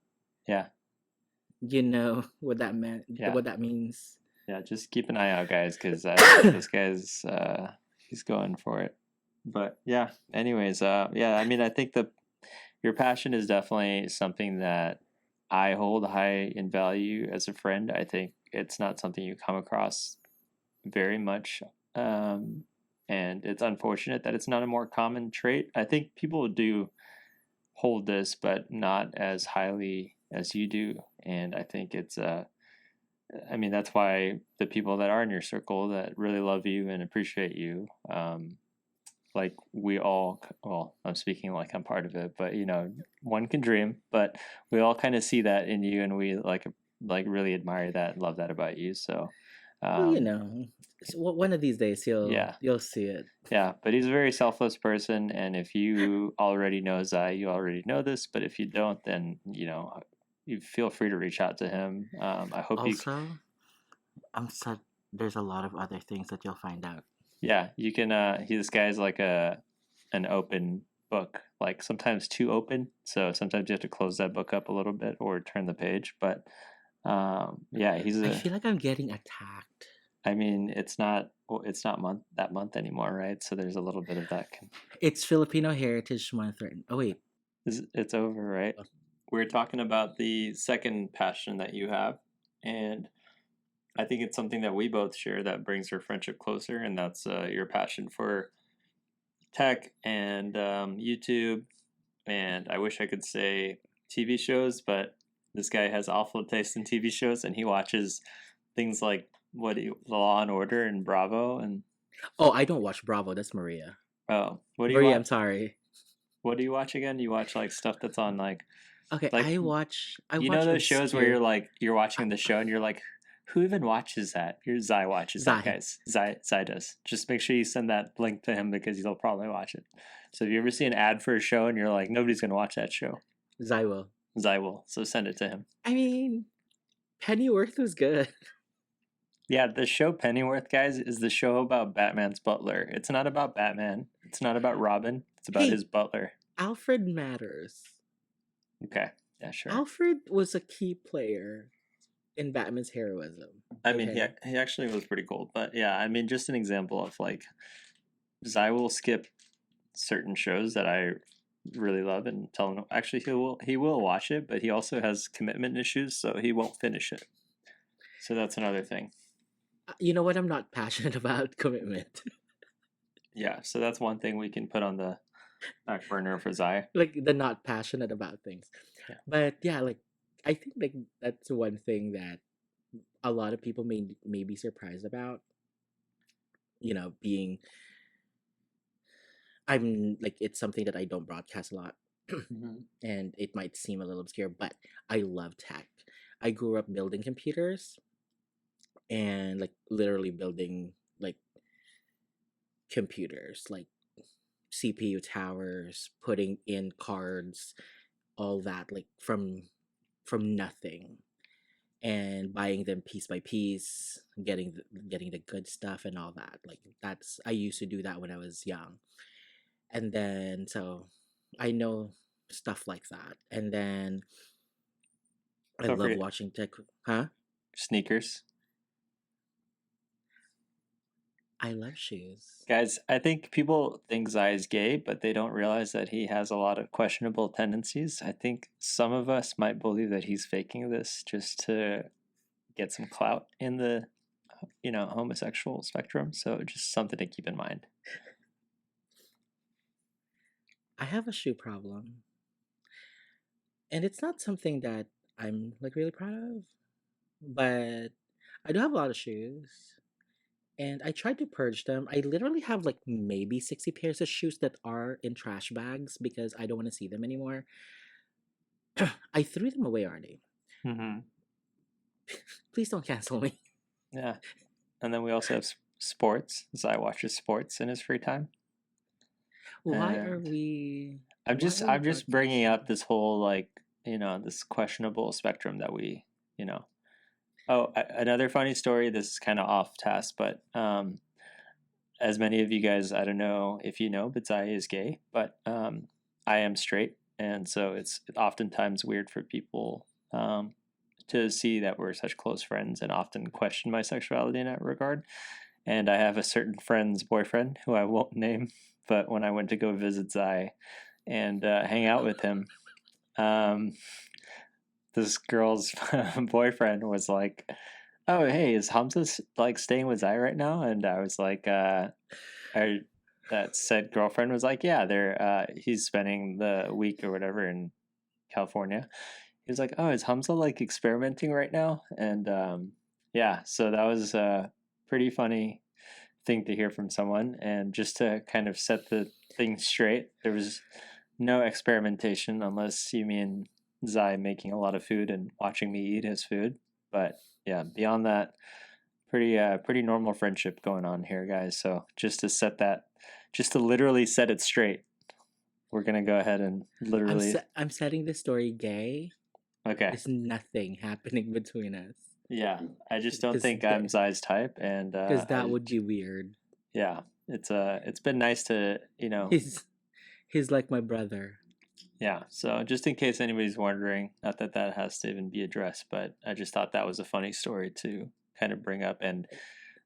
S1: yeah,
S2: you know what that meant,
S1: yeah,
S2: what that means.
S1: yeah. Just keep an eye out, guys, because I think this guy's he's going for it. But yeah, anyways, yeah. I mean, I think your passion is definitely something that I hold high in value as a friend. I think it's not something you come across very much. And it's unfortunate that it's not a more common trait. I think people do hold this, but not as highly as you do. And I think it's I mean, that's why the people that are in your circle that really love you and appreciate you, like we all, well, I'm speaking like I'm part of it, but one can dream, but we all kind of see that in you, and we like really admire that and love that about you. So,
S2: Well,
S1: um,
S2: one of these days
S1: yeah,
S2: you'll see it.
S1: yeah, but he's a very selfless person, and if you already know Zai, you already know this. But if you don't, then you feel free to reach out to him. I hope you,
S2: Also, I'm sad there's a lot of other things that you'll find out.
S1: yeah, you can. This guy's like an open book, like sometimes too open. So sometimes you have to close that book up a little bit or turn the page. But yeah,
S2: I feel like I'm getting attacked.
S1: I mean, it's not that month anymore, right? So there's a little bit of that.
S2: It's Filipino Heritage Month. Oh wait,
S1: It's over, right?
S2: oh,
S1: We're talking about the second passion that you have, and I think it's something that we both share that brings our friendship closer, and that's your passion for tech and YouTube. And I wish I could say TV shows, but this guy has awful taste in TV shows, and he watches things like Law and Order and Bravo, and
S2: oh, I don't watch Bravo. That's Maria.
S1: oh, what do you
S2: Maria,
S1: watch?
S2: I'm sorry.
S1: What do you watch again? You watch like stuff that's on
S2: Okay,
S1: like
S2: I
S1: you know
S2: watch
S1: those shows where
S2: obscure
S1: you're
S2: I,
S1: watching the show and you're like, who even watches that? Your Zai watches that,
S2: Zai.
S1: guys. Zai does. Just make sure you send that link to him because he'll probably watch it. So if you ever see an ad for a show and you're like, nobody's gonna watch that show,
S2: Zai will.
S1: Zai will. So send it to him.
S2: I mean, Pennyworth was good.
S1: Yeah, the show Pennyworth, guys, is the show about Batman's butler. It's not about Batman. It's not about Robin. It's about
S2: Hey,
S1: his butler.
S2: Alfred matters.
S1: Okay. Yeah, sure.
S2: Alfred was a key player in Batman's heroism.
S1: I mean,
S2: Okay.
S1: he actually was pretty cool. But yeah, I mean, just an example of like, Zai will skip certain shows that I really love and tell him actually he will watch it, but he also has commitment issues, so he won't finish it. So that's another thing.
S2: You know what? I'm not passionate about commitment.
S1: Yeah, so that's one thing we can put on the back burner for Zai.
S2: Like the not passionate about things.
S1: Yeah.
S2: But yeah, like I think like that's one thing that a lot of people may be surprised about. You know, being I'm like it's something that I don't broadcast a lot.
S1: Mhm.
S2: And it might seem a little obscure, but I love tech. I grew up building computers and like literally building like computers, like CPU towers, putting in cards, all that like from nothing and buying them piece by piece, getting the good stuff and all that. Like that's I used to do that when I was young. And then so I know stuff like that. And then I
S1: Don't
S2: love
S1: forget
S2: watching tech. Huh?
S1: sneakers.
S2: I love shoes.
S1: Guys, I think people think Zai is gay, but they don't realize that he has a lot of questionable tendencies. I think some of us might believe that he's faking this just to get some clout in the homosexual spectrum. So just something to keep in mind.
S2: I have a shoe problem. And it's not something that I'm like really proud of, but I do have a lot of shoes. And I tried to purge them. I literally have like maybe 60 pairs of shoes that are in trash bags because I don't want to see them anymore. I threw them away already.
S1: Mm-hmm.
S2: Please don't cancel me.
S1: Yeah, and then we also have sports. Zai watches sports in his free time,
S2: Why are
S1: and
S2: we
S1: I'm
S2: why
S1: just
S2: are we
S1: I'm just bringing up
S2: broadcasting?
S1: this whole like this questionable spectrum that we Oh, another funny story. This is kind of off task, but as many of you guys, I don't know if you know, but Zai is gay, but I am straight, and so it's oftentimes weird for people to see that we're such close friends and often question my sexuality in that regard. And I have a certain friend's boyfriend who I won't name, but when I went to go visit Zai and hang out with him, um, this girl's boyfriend was like, "Oh, hey, is Hamza like staying with Zai right now?" And I was like, I that said girlfriend was like, "Yeah, they're he's spending the week or whatever in California." He was like, "Oh, is Hamza like experimenting right now?" And yeah, so that was a pretty funny thing to hear from someone. And just to kind of set the thing straight, there was no experimentation unless you mean Zai making a lot of food and watching me eat his food. But yeah, beyond that, pretty normal friendship going on here, guys. So just to literally set it straight, we're gonna go ahead and literally
S2: I'm setting this story gay.
S1: okay.
S2: There's nothing happening between us.
S1: Yeah, I just don't
S2: Cuz
S1: think I'm Zai's type, and
S2: cuz that would be weird.
S1: yeah, it's been nice to
S2: He's he's like my brother.
S1: yeah. So just in case anybody's wondering, not that that has to even be addressed, but I just thought that was a funny story to kind of bring up, and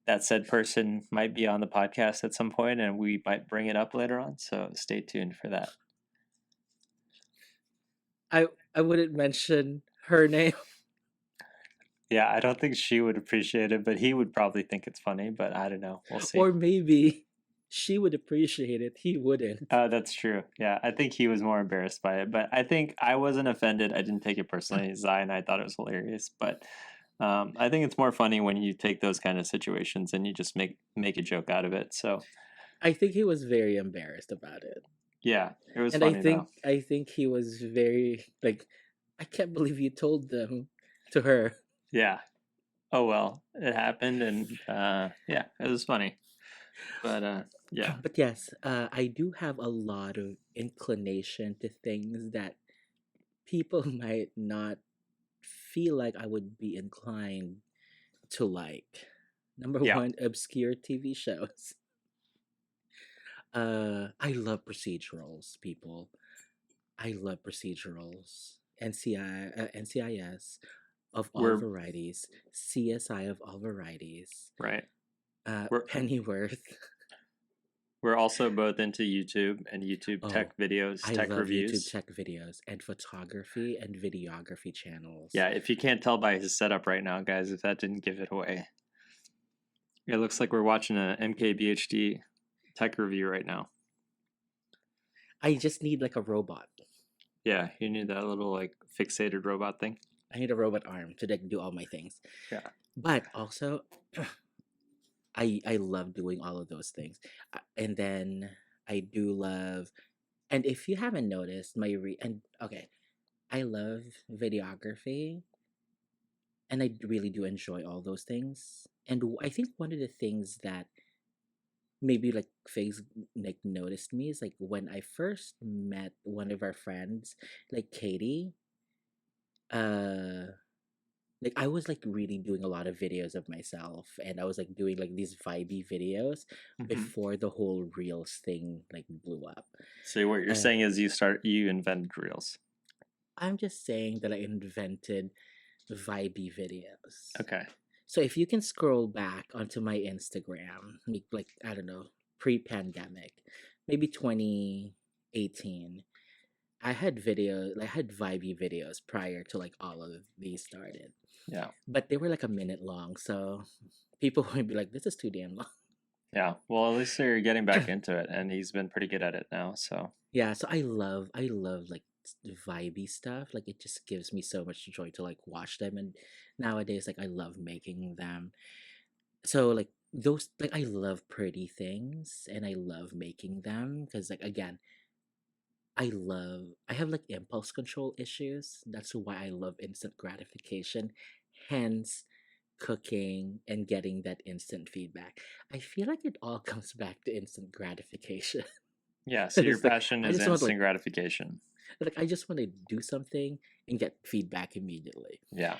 S1: that said person might be on the podcast at some point, and we might bring it up later on. So stay tuned for that.
S2: I wouldn't mention her name.
S1: Yeah, I don't think she would appreciate it, but he would probably think it's funny. But I don't know. We'll see.
S2: Or maybe she would appreciate it. He wouldn't.
S1: That's true. Yeah, I think he was more embarrassed by it, but I think I wasn't offended. I didn't take it personally. Zai and I thought it was hilarious, but I think it's more funny when you take those kind of situations and you just make a joke out of it. So
S2: I think he was very embarrassed about it.
S1: Yeah, it was
S2: And I
S1: funny though.
S2: think I think he was very like, I can't believe you told them to her.
S1: Yeah. Oh well, it happened, and yeah, it was funny. But yeah,
S2: But yes, I do have a lot of inclination to things that people might not feel like I would be inclined to like. Number
S1: yeah,
S2: one, obscure TV shows. I love procedurals, people. I love procedurals. NCIS of all
S1: we're
S2: varieties, CSI of all varieties,
S1: right. We're
S2: Pennyworth.
S1: we're also both into YouTube and YouTube
S2: Oh,
S1: tech videos,
S2: I
S1: tech
S2: love YouTube
S1: reviews.
S2: tech videos and photography and videography channels.
S1: Yeah, if you can't tell by his setup right now, guys, if that didn't give it away, it looks like we're watching a MKBHD tech review right now.
S2: I just need like a robot.
S1: Yeah, you need that little like fixated robot thing.
S2: I need a robot arm to like do all my things.
S1: Yeah.
S2: But also, I love doing all of those things. And then I do love, and if you haven't noticed and okay, I love videography, and I really do enjoy all those things. And I think one of the things that maybe like face like noticed me is like when I first met one of our friends, like Katie. Uh, like I was like really doing a lot of videos of myself, and I was like doing like these vibey videos
S1: Hmm.
S2: before the whole reels thing like blew up.
S1: So what you're
S2: And
S1: saying is you invented reels.
S2: I'm just saying that I invented vibey videos.
S1: Okay.
S2: So if you can scroll back onto my Instagram, like I don't know, pre-pandemic, maybe 2018, I had vibey videos prior to like all of these started,
S1: Yeah.
S2: but they were like a minute long, so people would be like, "This is too damn long."
S1: Yeah. Well, at least you're getting back into it, and he's been pretty good at it now. So
S2: Yeah, so I love like vibey stuff. Like it just gives me so much joy to like watch them, and nowadays like I love making them. So like those like I love pretty things and I love making them because like again, I have like impulse control issues. That's why I love instant gratification. Hence cooking and getting that instant feedback. I feel like it all comes back to instant gratification.
S1: yeah. So your
S2: It's like
S1: passion
S2: I
S1: is
S2: just want
S1: instant gratification.
S2: I just want to do something and get feedback immediately.
S1: Yeah.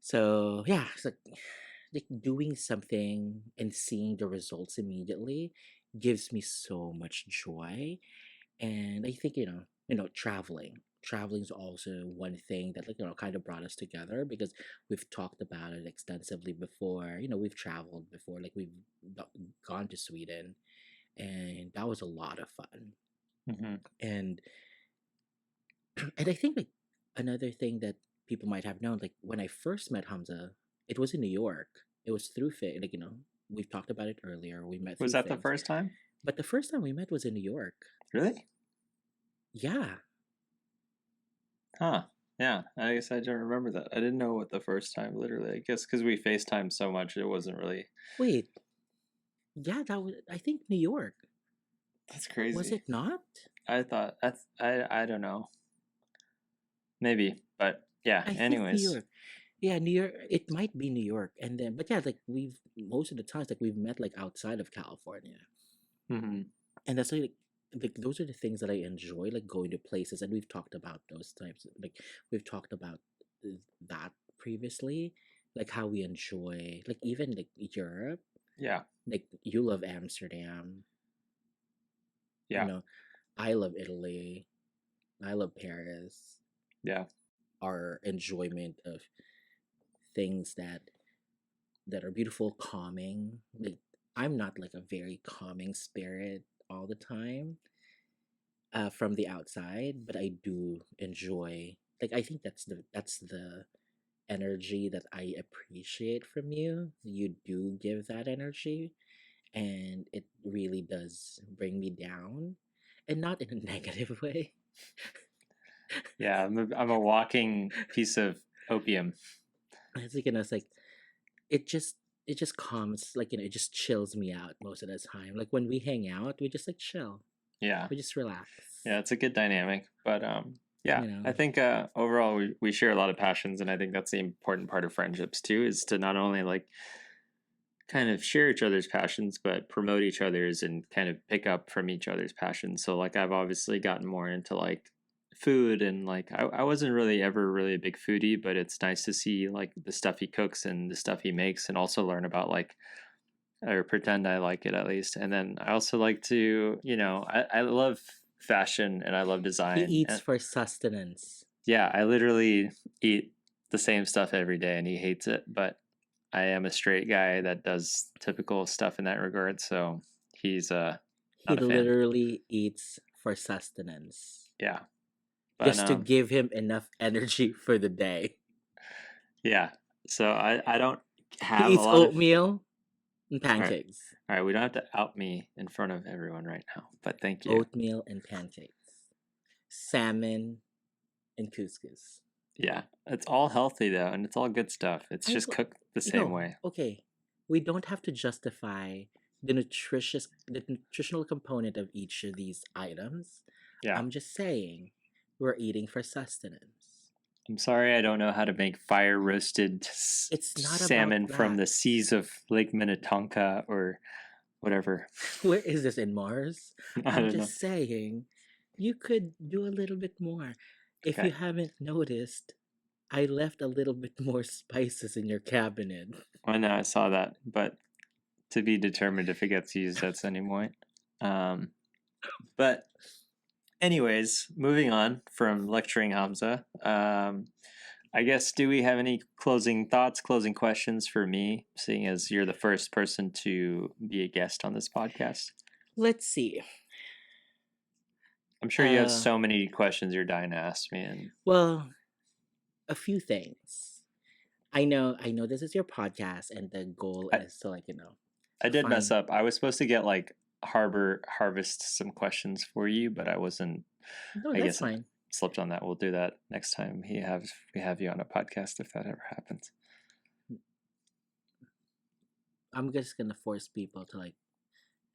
S2: So yeah, it's like doing something and seeing the results immediately gives me so much joy. And I think traveling is also one thing that kind of brought us together because we've talked about it extensively before. We've traveled before, like we've gone to Sweden, and that was a lot of fun.
S1: Hmm.
S2: And and I think like another thing that people might have known, like when I first met Hamza, it was in New York. It was through Fit. Like we've talked about it earlier. We met
S1: Was
S2: through
S1: that the
S2: Figs,
S1: first time?
S2: but the first time we met was in New York.
S1: Really?
S2: Yeah.
S1: Huh. Yeah. I guess I don't remember that. I didn't know what the first time. Literally, I guess because we FaceTimed so much, it wasn't really.
S2: Wait. Yeah, that was. I think New York.
S1: That's
S2: Was
S1: crazy.
S2: it not?
S1: I thought that's. I don't know. Maybe, but yeah.
S2: I think New
S1: Anyways.
S2: York. Yeah, New York. It might be New York, and then but yeah, like we've most of the times like we've met like outside of California,
S1: Hmm.
S2: and that's like those are the things that I enjoy, like going to places, and we've talked about those types. Like we've talked about that previously, like how we enjoy, like even like Europe.
S1: Yeah.
S2: Like you love Amsterdam, you
S1: Yeah.
S2: know. I love Italy. I love Paris.
S1: Yeah.
S2: Our enjoyment of things that are beautiful, calming. Like I'm not like a very calming spirit all the time from the outside, but I do enjoy. Like I think that's the energy that I appreciate from you. You do give that energy, and it really does bring me down, and not in a negative way.
S1: Yeah. I'm a walking piece of opium.
S2: It's like it's like it just it just calms, like it just chills me out most of the time. Like when we hang out, we just like chill,
S1: Yeah.
S2: we just relax.
S1: Yeah, it's a good dynamic. But yeah,
S2: You know,
S1: I think overall we share a lot of passions, and I think that's the important part of friendships too, is to not only like kind of share each other's passions, but promote each other's and kind of pick up from each other's passions. So like I've obviously gotten more into like food, and like I wasn't really ever really a big foodie, but it's nice to see like the stuff he cooks and the stuff he makes, and also learn about like, or pretend I like it at least. And then I also like to, I love fashion and I love
S2: he
S1: design.
S2: eats
S1: And
S2: for sustenance.
S1: yeah, I literally eat the same stuff every day and he hates it, but I am a straight guy that does typical stuff in that regard. So he's
S2: He
S1: not a fan.
S2: literally eats for sustenance,
S1: Yeah. But
S2: just to give him enough energy for the day.
S1: yeah. So I don't
S2: He
S1: have a
S2: eats
S1: lot of.
S2: oatmeal and
S1: All right.
S2: pancakes.
S1: All right, we don't have to out me in front of everyone right now, but thank you.
S2: Oatmeal and pancakes. Salmon and couscous.
S1: Yeah, it's all healthy though, and it's all good stuff. It's
S2: I
S1: just
S2: w-
S1: cooked the
S2: you
S1: same
S2: know,
S1: way.
S2: okay. We don't have to justify the nutritional component of each of these items.
S1: Yeah.
S2: I'm just saying we're eating for sustenance.
S1: I'm sorry I don't know how to make fire roasted
S2: It's not about
S1: salmon from
S2: that.
S1: the seas of Lake Minnetonka or whatever.
S2: Where is this in Mars?
S1: I
S2: I'm
S1: don't know.
S2: just saying you could do a little bit more. If you
S1: Okay.
S2: haven't noticed, I left a little bit more spices in your cabinet.
S1: Well, no, I saw that, but to be determined if it gets used at any point. Um, but anyways, moving on from lecturing Hamza. I guess, do we have any closing thoughts, closing questions for me, seeing as you're the first person to be a guest on this podcast?
S2: Let's see.
S1: I'm sure you have
S2: Uh,
S1: so many questions you're dying to ask me, and
S2: well, a few things. I know this is your podcast and the goal
S1: I,
S2: is to
S1: I did mess
S2: find
S1: up. I was supposed to get like Harbor Harvest some questions for you, but I wasn't.
S2: no,
S1: I
S2: that's
S1: guess I
S2: fine.
S1: slipped on that. We'll do that next time we have you on a podcast if that ever happens.
S2: I'm just gonna force people to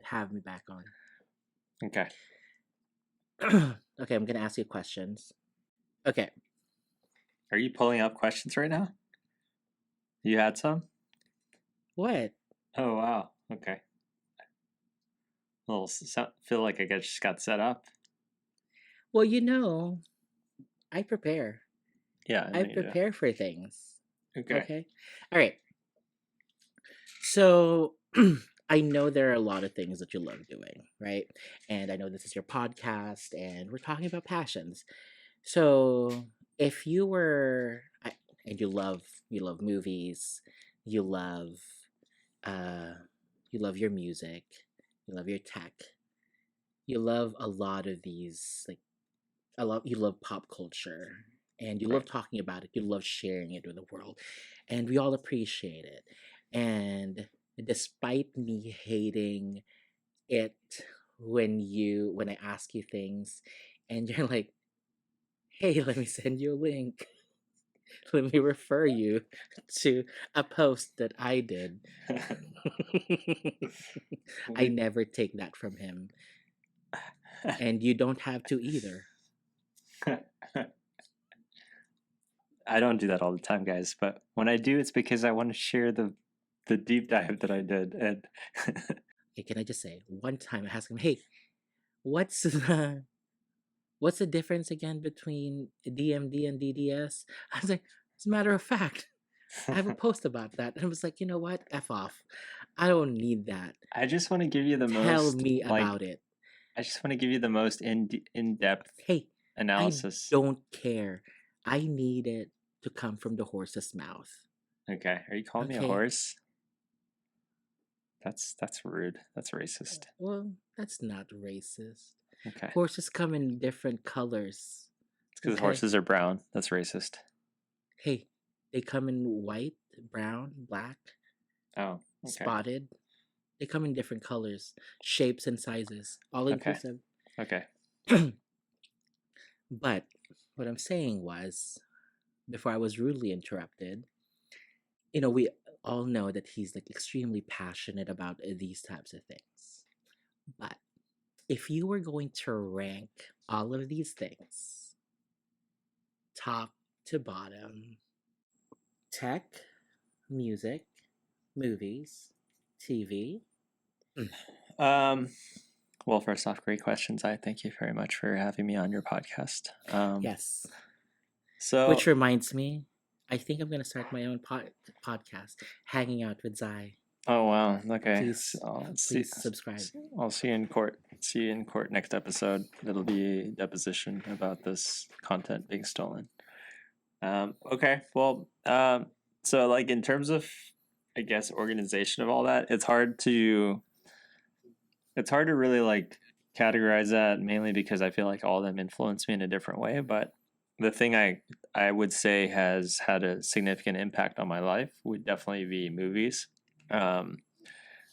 S2: have me back on.
S1: Okay.
S2: Okay, I'm gonna ask you questions. Okay.
S1: Are you pulling up questions right now? You had some?
S2: What?
S1: Oh wow. Okay. Feel like I just got set up.
S2: Well, I prepare.
S1: Yeah, I know
S2: I
S1: you do.
S2: prepare for things.
S1: Okay.
S2: Okay. All right. So I know there are a lot of things that you love doing, right? And I know this is your podcast and we're talking about passions. So if you were and you love movies, you love uh you love your music, you love your tech, you love a lot of these you love pop culture and you love
S1: Right.
S2: talking about it, you love sharing it with the world, and we all appreciate it. And despite me hating it when I ask you things and you're like, hey, let me send you a link, let me refer you to a post that I did. I never take that from him, and you don't have to either.
S1: I don't do that all the time, guys, but when I do, it's because I want to share the deep dive that I did. And
S2: Okay, can I just say, one time I asked him, hey, what's the what's the difference again between DMD and DDS? I was like, as a matter of fact, I have a post about that. And I was like, you know what? F off. I don't need that.
S1: I just want to give you the
S2: Tell
S1: most
S2: me
S1: like
S2: about it.
S1: I just want to give you the most in depth
S2: Hey, I
S1: analysis.
S2: don't care. I need it to come from the horse's mouth.
S1: Okay, are you calling me a
S2: Okay.
S1: horse? That's rude. That's racist.
S2: Well, that's not racist.
S1: Okay,
S2: Horses come in different colors.
S1: it's because
S2: Okay.
S1: horses are brown. That's racist.
S2: Hey, they come in white, brown, black,
S1: Oh, okay,
S2: spotted. They come in different colors, shapes, and sizes, all
S1: okay,
S2: inclusive.
S1: okay.
S2: But what I'm saying was, before I was rudely interrupted, we all know that he's extremely passionate about these types of things. But If you were going to rank all of these things, top to bottom, tech, music, movies, TV.
S1: Um, well, first off, great questions. I thank you very much for having me on your podcast.
S2: Yes. Which
S1: So,
S2: reminds me, I think I'm going to start my own podcast, Hanging Out with Zai.
S1: oh wow, okay. So
S2: Please, please subscribe.
S1: I'll see you in court. See you in court next episode. It'll be a deposition about this content being stolen. Okay, well, so like in terms of, I guess, organization of all that, it's hard to really like categorize that, mainly because I feel like all of them influence me in a different way. But the thing I would say has had a significant impact on my life would definitely be movies. Um,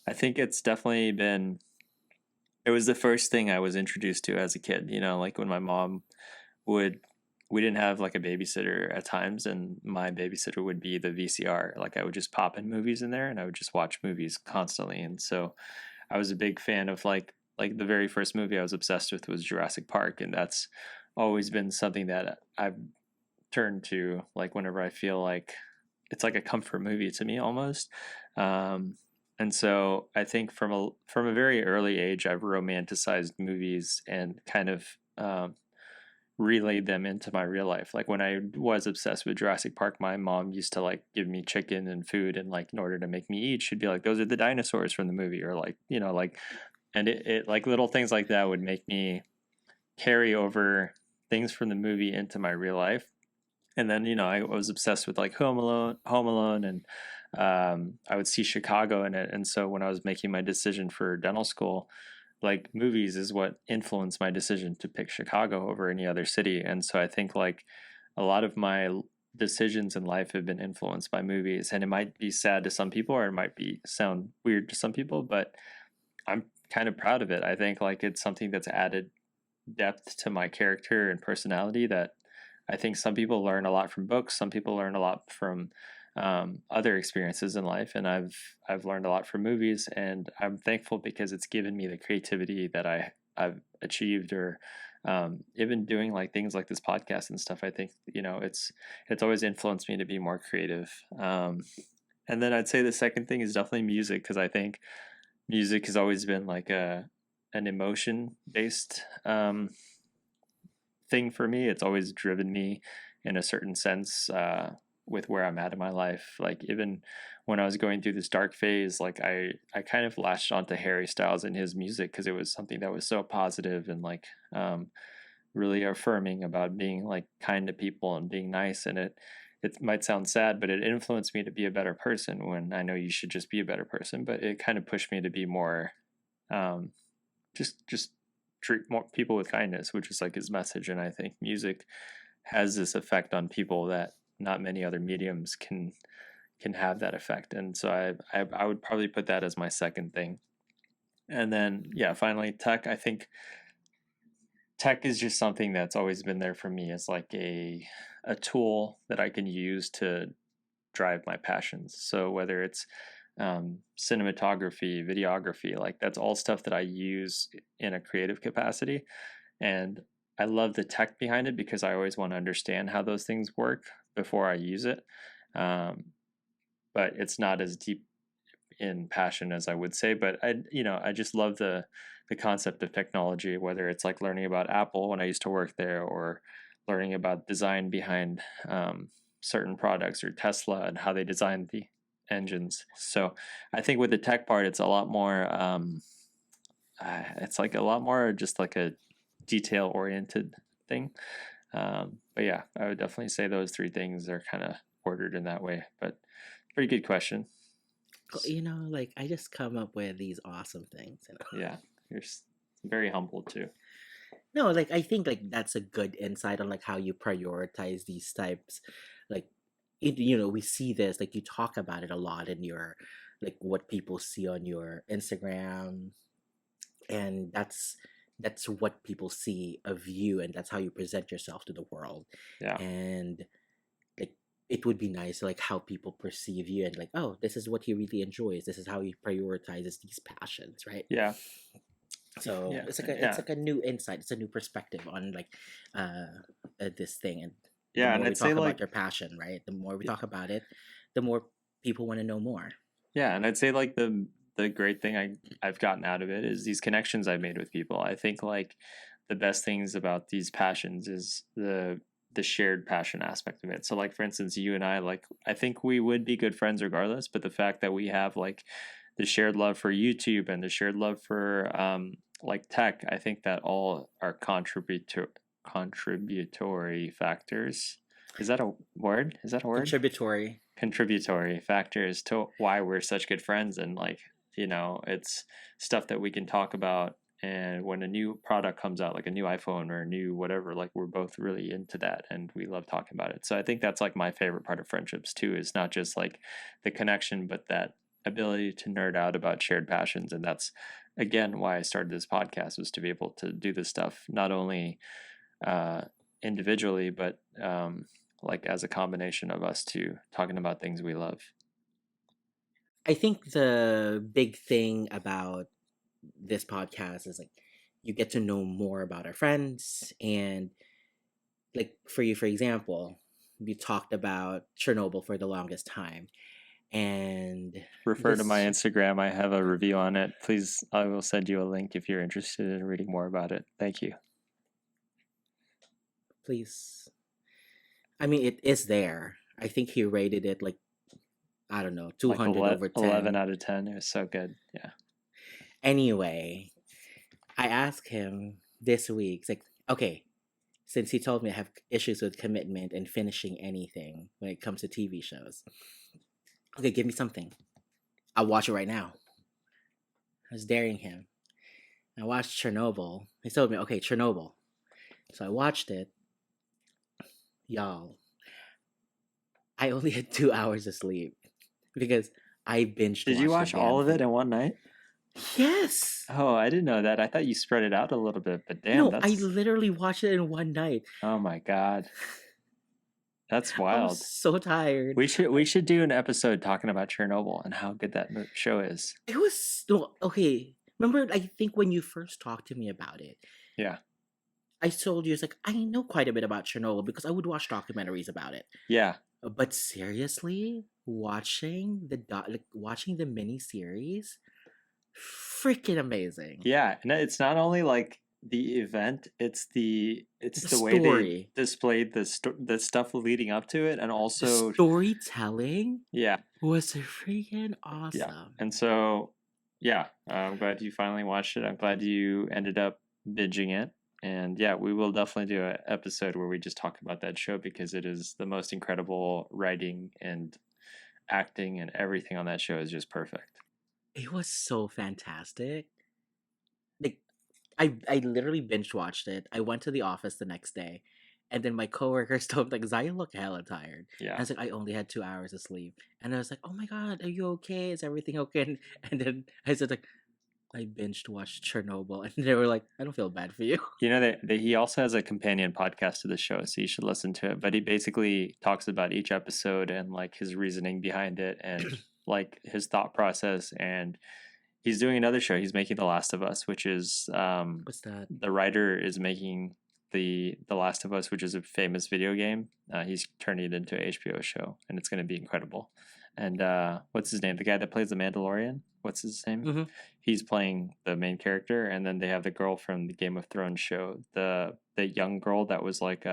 S1: I think it's definitely been. It was the first thing I was introduced to as a kid. You know, like when my mom would. We didn't have like a babysitter at times, and my babysitter would be the VCR. Like I would just pop in movies in there, and I would just watch movies constantly. And so I was a big fan of like the very first movie I was obsessed with was Jurassic Park, and that's always been something that I've turned to like whenever I feel like it's like a comfort movie to me almost. Um, and so I think from a very early age, I've romanticized movies and kind of relayed them into my real life. Like when I was obsessed with Jurassic Park, my mom used to like give me chicken and food, and like in order to make me eat, she'd be like, "Those are the dinosaurs from the movie," or like like, and it like little things like that would make me carry over things from the movie into my real life. And then I was obsessed with like Home Alone, and I would see Chicago in it. And so when I was making my decision for dental school, like movies is what influenced my decision to pick Chicago over any other city. And so I think like a lot of my decisions in life have been influenced by movies, and it might be sad to some people or it might be sound weird to some people, but I'm kind of proud of it. I think like it's something that's added depth to my character and personality that I think some people learn a lot from books, some people learn a lot from other experiences in life, and I've learned a lot from movies, and I'm thankful because it's given me the creativity that I've achieved, or even doing like things like this podcast and stuff. I think it's always influenced me to be more creative. And then I'd say the second thing is definitely music, because I think music has always been like an emotion based thing for me. It's always driven me in a certain sense with where I'm at in my life. Like even when I was going through this dark phase, like I kind of latched onto Harry Styles and his music because it was something that was so positive and like really affirming about being like kind to people and being nice. And it might sound sad, but it influenced me to be a better person when I know you should just be a better person. But it kind of pushed me to be more um, just treat more people with kindness, which is like his message. And I think music has this effect on people that not many other mediums can have that effect. And so I would probably put that as my second thing. And then yeah, finally tech. I think tech is just something that's always been there for me as like a tool that I can use to drive my passions. So whether it's cinematography, videography, like that's all stuff that I use in a creative capacity. And I love the tech behind it because I always want to understand how those things work before I use it. Um, but it's not as deep in passion as I would say. But I just love the concept of technology, whether it's like learning about Apple when I used to work there, or learning about design behind certain products, or Tesla and how they designed the engines. So I think with the tech part, it's a lot more. It's like a lot more just like a detail oriented thing. But yeah, I would definitely say those three things are kind of ordered in that way. But pretty good question.
S2: Like I just come up with these awesome things.
S1: Yeah, you're very humble too.
S2: No, like I think like that's a good insight on like how you prioritize these types. Like we see this, like you talk about it a lot in your like what people see on your Instagram, and that's what people see of you, and that's how you present yourself to the world.
S1: Yeah,
S2: And like it would be nice like how people perceive you, and like, oh, this is what he really enjoys, this is how he prioritizes these passions, right?
S1: yeah,
S2: So
S1: Yeah,
S2: it's
S1: yeah,
S2: like a new insight. It's a new perspective on like this thing. And the
S1: yeah. And
S2: more we
S1: I'd say
S2: talk
S1: like
S2: about your passion, right? The more we talk about it, the more people want to know more.
S1: yeah, and I'd say like the great thing I've gotten out of it is these connections I've made with people. I think like the best things about these passions is the shared passion aspect of it. So like for instance, you and I, like I think we would be good friends regardless, but the fact that we have like the shared love for YouTube and the shared love for like tech, I think that all are contributory factors. Is that a word? Is that a word?
S2: Contributory.
S1: Contributory factors to why we're such good friends. And like, it's stuff that we can talk about, and when a new product comes out, like a new iPhone or a new whatever, like we're both really into that and we love talking about it. So I think that's like my favorite part of friendships too, is not just like the connection, but that ability to nerd out about shared passions. And that's again why I started this podcast, was to be able to do this stuff not only uh individually, but like as a combination of us two talking about things we love.
S2: I think the big thing about this podcast is like you get to know more about our friends. And like for you, for example, we talked about Chernobyl for the longest time. And
S1: Refer to my
S2: this,
S1: Instagram. I have a review on it. Please, I will send you a link if you're interested in reading more about it. Thank you.
S2: please, I mean, it is there. I think he rated it like, I don't know,
S1: Like
S2: 200 over
S1: 11
S2: 10.
S1: out of 10. It was so good. Yeah.
S2: Anyway, I asked him this week, it's like, okay, since he told me I have issues with commitment and finishing anything when it comes to TV shows, okay, give me something. I'll watch it right now. I was daring him. I watched Chernobyl. He told me, okay, Chernobyl. So I watched it. Y'all, I only had 2 hours of sleep because I binged
S1: Did you
S2: watched the
S1: watch all
S2: damn
S1: of it
S2: thing.
S1: in one night?
S2: Yes!
S1: Oh, I didn't know that. I thought you spread it out a little bit, but damn,
S2: No, I
S1: that's,
S2: literally watched it in one night.
S1: oh my God. That's
S2: I was
S1: wild.
S2: so tired.
S1: We should do an episode talking about Chernobyl and how good that show is.
S2: It was no okay. Remember, I think when you first talked to me about it,
S1: Yeah.
S2: I told you it's like I know quite a bit about Chernobyl because I would watch documentaries about it.
S1: Yeah.
S2: But seriously, watching the mini series, freaking amazing.
S1: Yeah, and it's not only like the event, it's
S2: The
S1: the way they
S2: story,
S1: displayed the stuff leading up to it, and
S2: the
S1: also
S2: storytelling
S1: yeah,
S2: was freaking
S1: yeah.
S2: awesome.
S1: And so yeah, I'm glad you finally watched it. I'm glad you ended up binging it. And yeah, we will definitely do an episode where we just talk about that show, because it is the most incredible writing and acting, and everything on that show is just perfect.
S2: It was so fantastic. Like I literally binge watched it. I went to the office the next day, and then my coworkers told me like, "Zaya look hella tired." And I
S1: Yeah.
S2: was like, "I only had 2 hours of sleep," and I was like, "Oh my god, are you okay? Is everything okay?" And then I said like, "I binged watched Chernobyl," and they were like, "I don't feel bad for you."
S1: He also has a companion podcast to the show, so you should listen to it. But he basically talks about each episode and like his reasoning behind it, and like his thought process. And he's doing another show. He's making The Last of Us, which is
S2: What's that?
S1: the writer is making the Last of Us, which is a famous video game. He's turning it into an HBO show, and it's going to be incredible. And what's his name? The guy that plays the Mandalorian. What's his name?
S2: Mm-hmm.
S1: He's playing the main character, and then they have the girl from the Game of Thrones show, the young girl that was like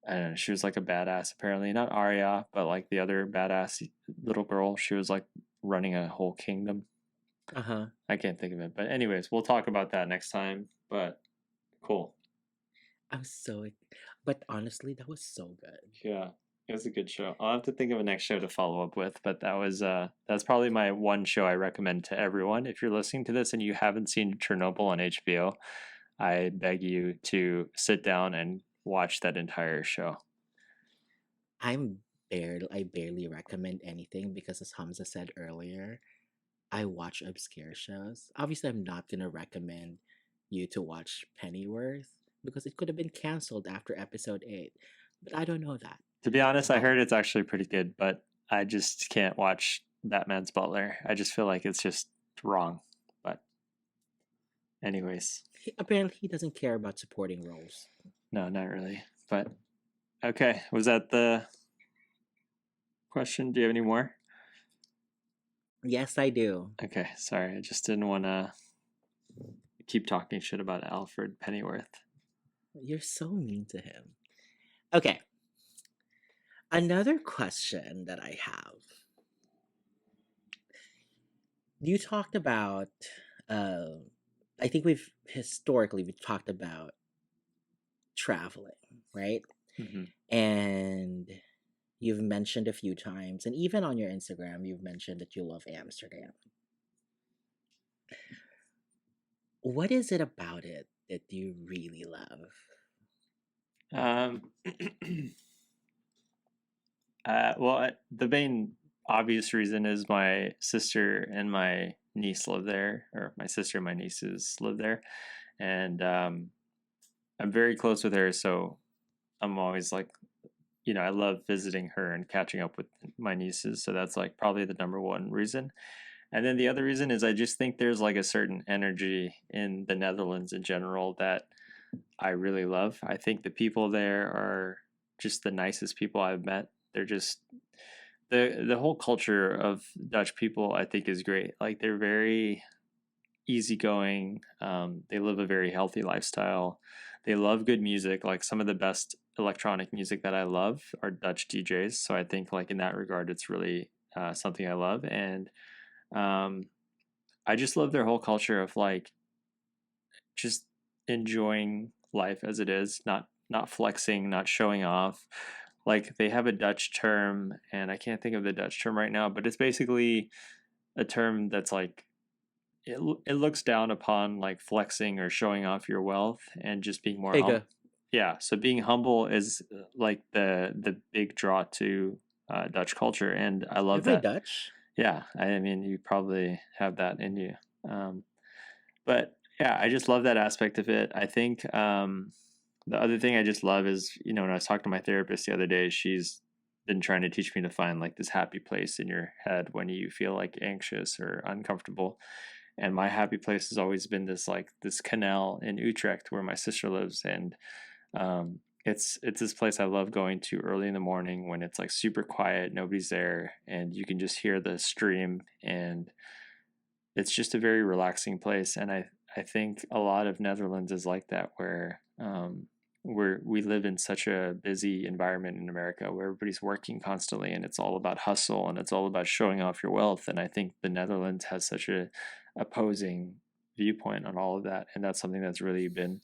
S1: I don't know, she was like a badass apparently, not Arya, but like the other badass little girl. She was like running a whole kingdom.
S2: Uh huh.
S1: I can't think of it, but anyways, we'll talk about that next time. But cool.
S2: I'm so, but honestly, that was so good.
S1: Yeah, it was a good show. I'll have to think of a next show to follow up with, but that's probably my one show I recommend to everyone. If you're listening to this and you haven't seen Chernobyl on HBO, I beg you to sit down and watch that entire show.
S2: I barely recommend anything because, as Hamza said earlier, I watch obscure shows. Obviously, I'm not gonna recommend you to watch Pennyworth because it could have been canceled after episode 8. But I don't know that.
S1: To be honest, I
S2: But
S1: heard it's actually pretty good, but I just can't watch Batman's Butler. I just feel like it's just wrong. But Anyways,
S2: Apparently, he doesn't care about supporting roles.
S1: no, not really. But okay, was that the question? Do you have any more?
S2: Yes, I do.
S1: Okay, sorry, I just didn't want to keep talking shit about Alfred Pennyworth.
S2: You're so mean to him. Okay, another question that I have. You talked about, uh, I think we've talked about traveling, right?
S1: Hmm.
S2: And you've mentioned a few times, and even on your Instagram, you've mentioned that you love Amsterdam. What is it about it that you really love?
S1: Um, the main obvious reason is my sister and my niece live there, or my sister and my nieces live there, and I'm very close with her, so I'm always like, I love visiting her and catching up with my nieces, so that's like probably the number one reason. And then the other reason is I just think there's like a certain energy in the Netherlands in general that I really love. I think the people there are just the nicest people I've met. They're just the whole culture of Dutch people I think is great. Like they're very easygoing. They live a very healthy lifestyle. They love good music. Like some of the best electronic music that I love are Dutch DJs. So I think like in that regard, it's really something I love. And um, I just love their whole culture of like just enjoying life as it is, not flexing, not showing off. Like they have a Dutch term, and I can't think of the Dutch term right now, but it's basically a term that's like it looks down upon like flexing or showing off your wealth and just being more
S2: Hege.
S1: yeah, so being humble is like the big draw to Dutch culture, and I love
S2: Am I
S1: that.
S2: Dutch?
S1: Yeah, I mean you probably have that in you. But yeah, I just love that aspect of it. I think the other thing I just love is, when I was talking to my therapist the other day, she's been trying to teach me to find like this happy place in your head when you feel like anxious or uncomfortable. And my happy place has always been this canal in Utrecht where my sister lives, and it's this place I love going to early in the morning when it's like super quiet, nobody's there, and you can just hear the stream, and it's just a very relaxing place. And I think a lot of Netherlands is like that, where we live in such a busy environment in America where everybody's working constantly and it's all about hustle and it's all about showing off your wealth. And I think the Netherlands has such a opposing viewpoint on all of that, and that's something that's really been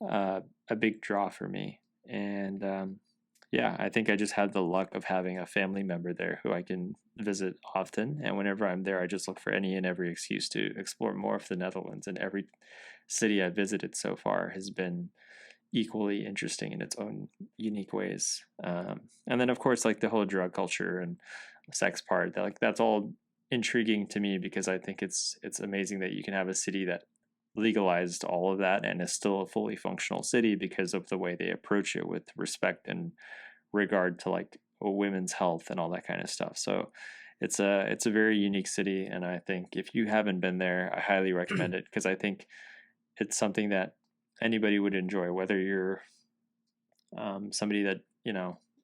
S1: a big draw for me. And yeah, I think I just had the luck of having a family member there who I can visit often. And whenever I'm there, I just look for any and every excuse to explore more of the Netherlands. And every city I've visited so far has been equally interesting in its own unique ways. And then, of course, like the whole drug culture and sex part, like that's all intriguing to me because I think it's amazing that you can have a city that legalized all of that and is still a fully functional city because of the way they approach it with respect and regard to like women's health and all that kind of stuff. So it's a very unique city, and I think if you haven't been there, I highly recommend it because I think it's something that anybody would enjoy, whether you're somebody that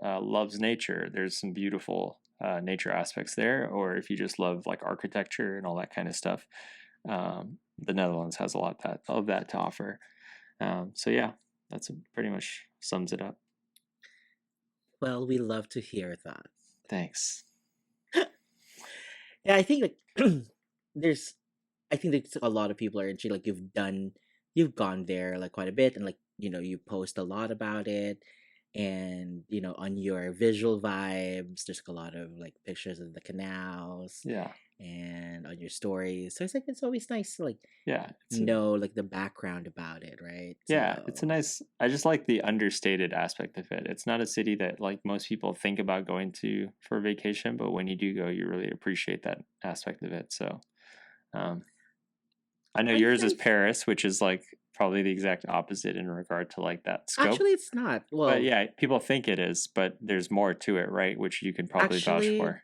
S1: loves nature. There's some beautiful nature aspects there, or if you just love like architecture and all that kind of stuff, the Netherlands has a lot of that to offer. So yeah, that's pretty much sums it up.
S2: Well, we love to hear that.
S1: Thanks.
S2: Yeah, I think like there's I think there's a lot of people are into like you've gone there like quite a bit, and like you post a lot about it, and on your visual vibes there's like a lot of like pictures of the canals
S1: Yeah,
S2: and on your stories, so it's like it's always nice to like
S1: yeah,
S2: know like the background about it, right?
S1: it's a
S2: So
S1: nice. I just like the understated aspect of it. It's not a city that like most people think about going to for vacation, but when you do go, you really appreciate that aspect of it. So um, I know yours is
S2: I
S1: Paris, which is like probably the exact opposite in regard to like that scope.
S2: actually it's not,
S1: But
S2: well,
S1: yeah, people think it is, but there's more to it, right? Which you can probably vouch
S2: actually,
S1: for.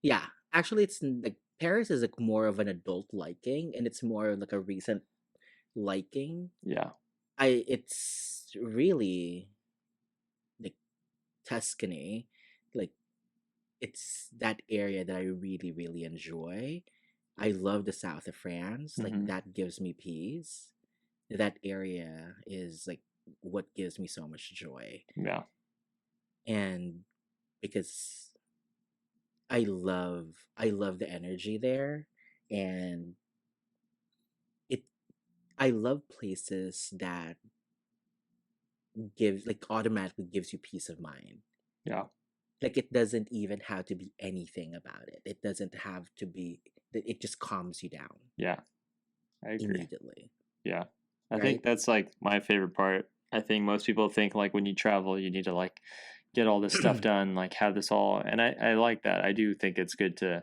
S2: yeah, actually it's like Paris is like more of an adult liking, and it's more of like a recent liking.
S1: Yeah.
S2: It's really like Tuscany, like it's that area that I really, really enjoy. I love the south of France. Like
S1: Hmm.
S2: that gives me peace. That area is like what gives me so much joy.
S1: Yeah.
S2: And because I love the energy there, and it I love places that gives like automatically gives you peace of mind.
S1: Yeah.
S2: Like it doesn't even have to be anything about it. It doesn't have to be that it just calms you down
S1: Yeah. I agree.
S2: immediately,
S1: Yeah. I think
S2: right?
S1: that's like my favorite part. I think most people think like when you travel, you need to like get all this stuff done, like have this all. And I like that. I do think it's good to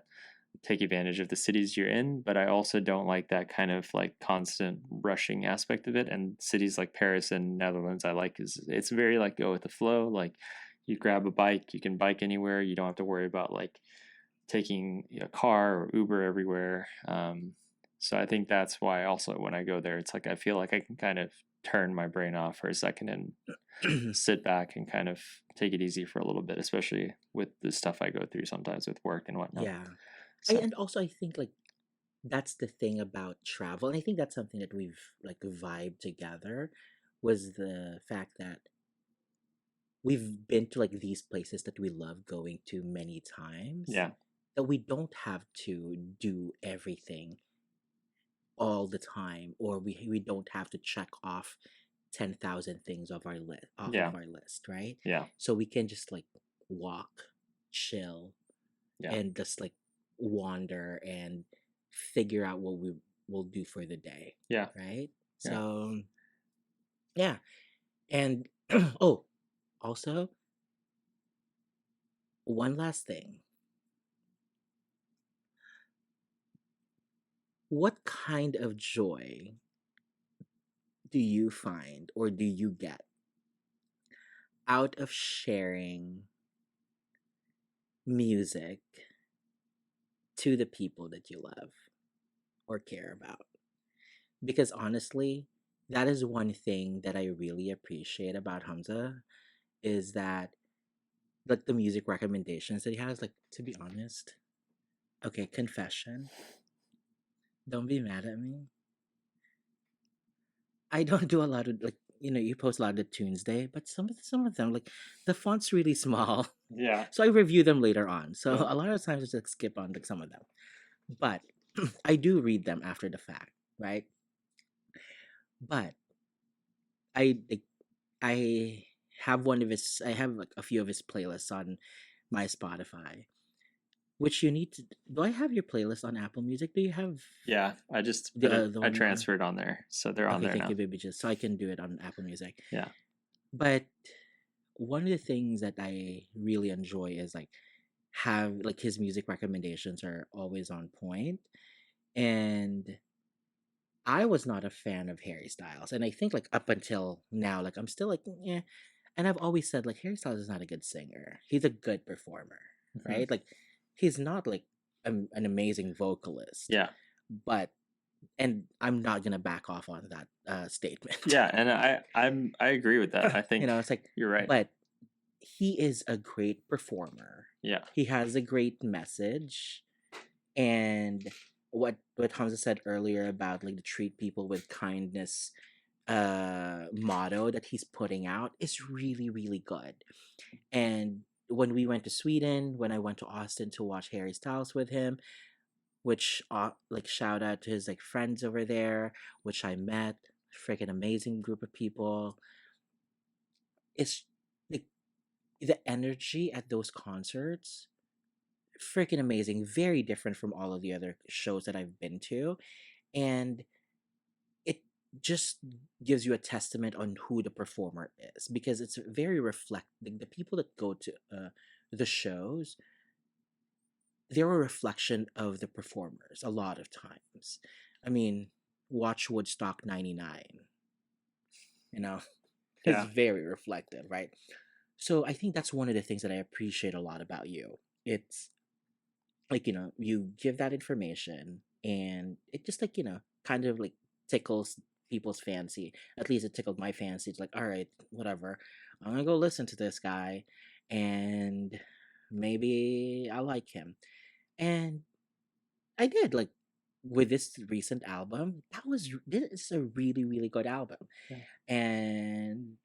S1: take advantage of the cities you're in, but I also don't like that kind of like constant rushing aspect of it. And cities like Paris and Netherlands, I like is it's very like go with the flow. Like you grab a bike, you can bike anywhere. You don't have to worry about like taking a car or Uber everywhere. So I think that's why also when I go there, it's like I feel like I can kind of turn my brain off for a second and sit back and kind of take it easy for a little bit, especially with the stuff I go through sometimes with work and whatnot.
S2: Yeah.
S1: So
S2: And also I think like that's the thing about travel. And I think that's something that we've like vibed together was the fact that we've been to like these places that we love going to many times,
S1: yeah,
S2: that we don't have to do everything all the time, or we don't have to check off 10,000 things off
S1: yeah,
S2: of our list, right?
S1: yeah,
S2: So we can just like walk, chill,
S1: yeah,
S2: and just like wander and figure out what we will do for the day,
S1: yeah,
S2: right?
S1: yeah.
S2: So yeah. And oh, also one last thing. What kind of joy do you find or do you get out of sharing music to the people that you love or care about? Because honestly, that is one thing that I really appreciate about Hamza is that like the music recommendations that he has, like to be honest, okay, confession, don't be mad at me. I don't do a lot of like you post a lot of Tuesday, but some of them like the font's really small.
S1: Yeah,
S2: So I review them later on. So
S1: yeah,
S2: a lot of times I just like skip on like some of them. But I do read them after the fact, right? But I like I I have like a few of his playlists on my Spotify. Which you need to do I have your playlist on Apple Music? Do you have
S1: yeah. I just
S2: the
S1: put it.
S2: the
S1: I
S2: one on
S1: transferred on there, so they're on
S2: Okay,
S1: there
S2: thank you,
S1: now.
S2: baby, just so I can do it on Apple Music.
S1: Yeah,
S2: But one of the things that I really enjoy is like have like his music recommendations are always on point. And I was not a fan of Harry Styles. And I think like up until now, like I'm still like, yeah. And I've always said like Harry Styles is not a good singer. He's a good performer,
S1: hmm,
S2: right? Like he's not like an amazing vocalist.
S1: yeah,
S2: But and I'm not gonna back off on that statement.
S1: yeah. And I agree with that. I think
S2: It's like,
S1: you're right.
S2: but he is a great performer.
S1: Yeah,
S2: He has a great message, and what Hamza said earlier about like the treat people with kindness motto that he's putting out is really really good. And when we went to Sweden, when I went to Austin to watch Harry Styles with him, which like shout out to his like friends over there, which I met, freaking amazing group of people. It's like the energy at those concerts, freaking amazing, very different from all of the other shows that I've been to, and it just gives you a testament on who the performer is because it's very reflecting. The people that go to the shows, they're a reflection of the performers a lot of times. I mean, watch Woodstock 99, you know, it's
S1: yeah,
S2: very reflective, right? So I think that's one of the things that I appreciate a lot about you. It's like, you give that information and it just like, kind of like tickles people's fancy. At least it tickled my fancy. It's like, all right, whatever. I'm gonna go listen to this guy, and maybe I like him. And I did. Like with this recent album, this is a really really good album.
S1: Yeah.
S2: And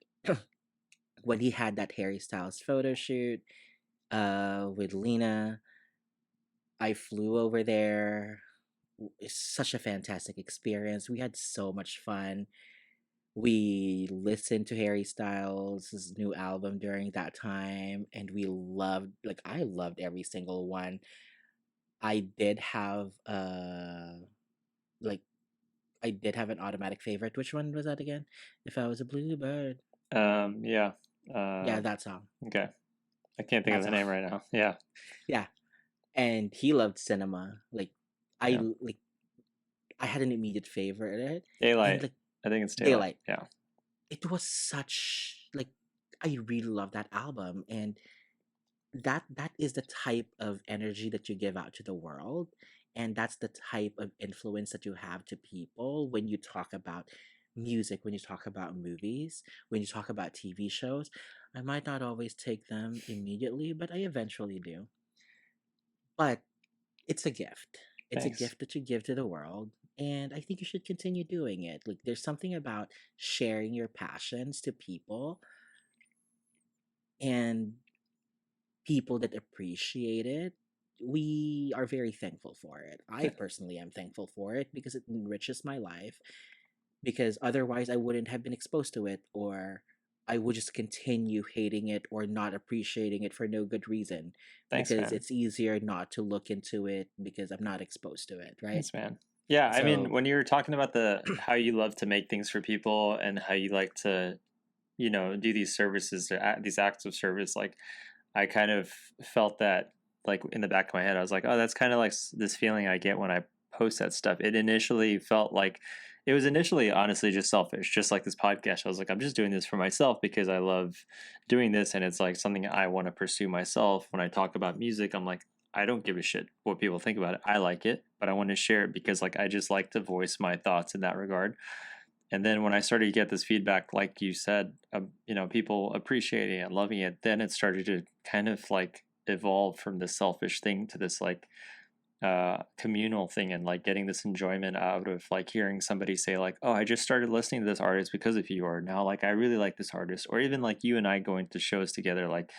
S2: when he had that Harry Styles photo shoot with Lena, I flew over there. It's such a fantastic experience. We had so much fun. We listened to Harry Styles' new album during that time, and we loved, like, I loved every single one. I did have, like, I did have an automatic favorite. Which one was that again? If I was a bluebird.
S1: Yeah.
S2: Yeah, that song.
S1: Okay. I can't think of
S2: That
S1: the
S2: song.
S1: name right now. Yeah.
S2: Yeah. And he loved cinema.
S1: Yeah.
S2: Like, I had an immediate favorite, and
S1: Daylight.
S2: like
S1: I think it's Daylight.
S2: Daylight.
S1: Yeah.
S2: It was such like I really love that album, and that is the type of energy that you give out to the world, and that's the type of influence that you have to people when you talk about music, when you talk about movies, when you talk about TV shows. I might not always take them immediately, but I eventually do. But it's a gift. It's a
S1: Thanks.
S2: gift that you give to the world, and I think you should continue doing it. Like there's something about sharing your passions to people, and people that appreciate it. We are very thankful for it. I
S1: Yeah.
S2: personally am thankful for it because it enriches my life, because otherwise I wouldn't have been exposed to it, or I would just continue hating it or not appreciating it for no good reason,
S1: Thanks,
S2: because
S1: man.
S2: it's easier not to look into it because I'm not exposed to it, right?
S1: Thanks, man. Yeah, I mean,
S2: So,
S1: when you were talking about the how you love to make things for people and how you like to, do these services, these acts of service, like I kind of felt that like in the back of my head. I was like, oh, that's kind of like this feeling I get when I post that stuff. It initially felt like it was initially honestly just selfish, just like this podcast. I was like, I'm just doing this for myself because I love doing this and it's like something I want to pursue myself. When I talk about music, I'm like, I don't give a shit what people think about it. I like it, but I want to share it because like I just like to voice my thoughts in that regard. And then when I started to get this feedback, like you said, people appreciating it, loving it, then it started to kind of like evolve from this selfish thing to this like communal thing, and like getting this enjoyment out of like hearing somebody say like, oh, I just started listening to this artist because of you, or now like I really like this artist, or even like you and I going to shows together. Like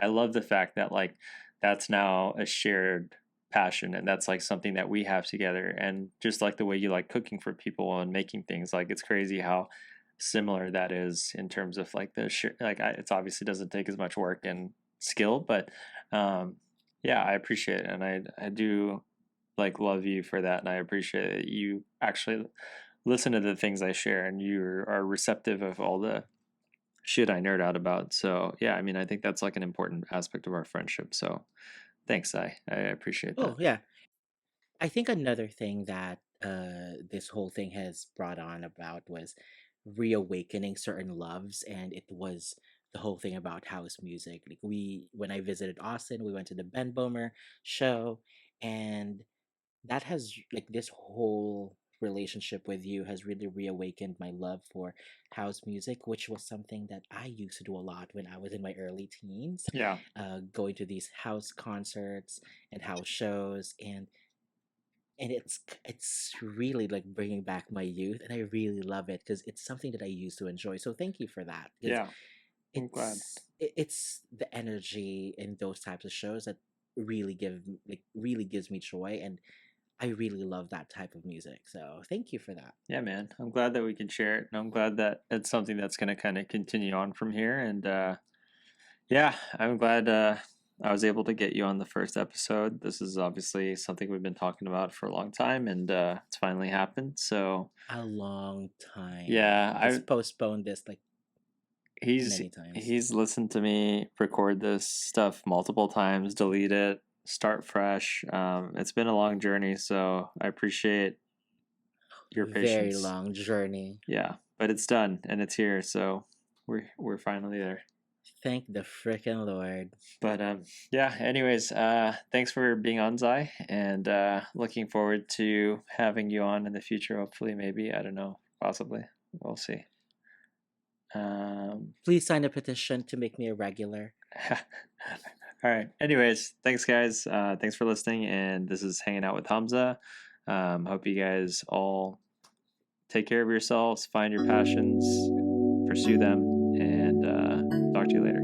S1: I love the fact that like that's now a shared passion, and that's like something that we have together. And just like the way you like cooking for people and making things, like it's crazy how similar that is in terms of like it's obviously doesn't take as much work and skill, but um yeah, I appreciate it, and I do like love you for that, and I appreciate that you actually listen to the things I share and you are receptive of all the shit I nerd out about. So yeah, I mean, I think that's like an important aspect of our friendship. So thanks, I appreciate
S2: oh
S1: that.
S2: yeah, I think another thing that this whole thing has brought on about was reawakening certain loves, and it was the whole thing about house music. Like when I visited Austin, we went to the Ben Bomer show, and that has like this whole relationship with you has really reawakened my love for house music, which was something that I used to do a lot when I was in my early teens,
S1: Yeah,
S2: going to these house concerts and house shows, and it's really like bringing back my youth, and I really love it because it's something that I used to enjoy. So thank you for that, because
S1: yeah, I'm glad.
S2: it's the energy in those types of shows that really gives me joy, and I really love that type of music. So thank you for that.
S1: Yeah, man, I'm glad that we can share it, and I'm glad that it's something that's going to kind of continue on from here. And yeah, I'm glad I was able to get you on the first episode. This is obviously something we've been talking about for a long time, and it's finally happened. So
S2: A long time.
S1: yeah, I
S2: He's postponed this like
S1: he's
S2: many times.
S1: he's listened to me record this stuff multiple times, delete it, start fresh. It's been a long journey, so I appreciate your
S2: Very
S1: patience.
S2: long journey.
S1: Yeah, but it's done and it's here, so we're finally there.
S2: Thank the frickin' Lord.
S1: But yeah. Anyways, thanks for being on, Zai, and looking forward to having you on in the future. Hopefully, maybe I don't know. possibly. We'll see.
S2: Please sign a petition to make me a regular.
S1: All right. Anyways, thanks, guys. Thanks for listening. And this is Hanging Out with Hamza. Hope you guys all take care of yourselves, find your passions, pursue them, and talk to you later.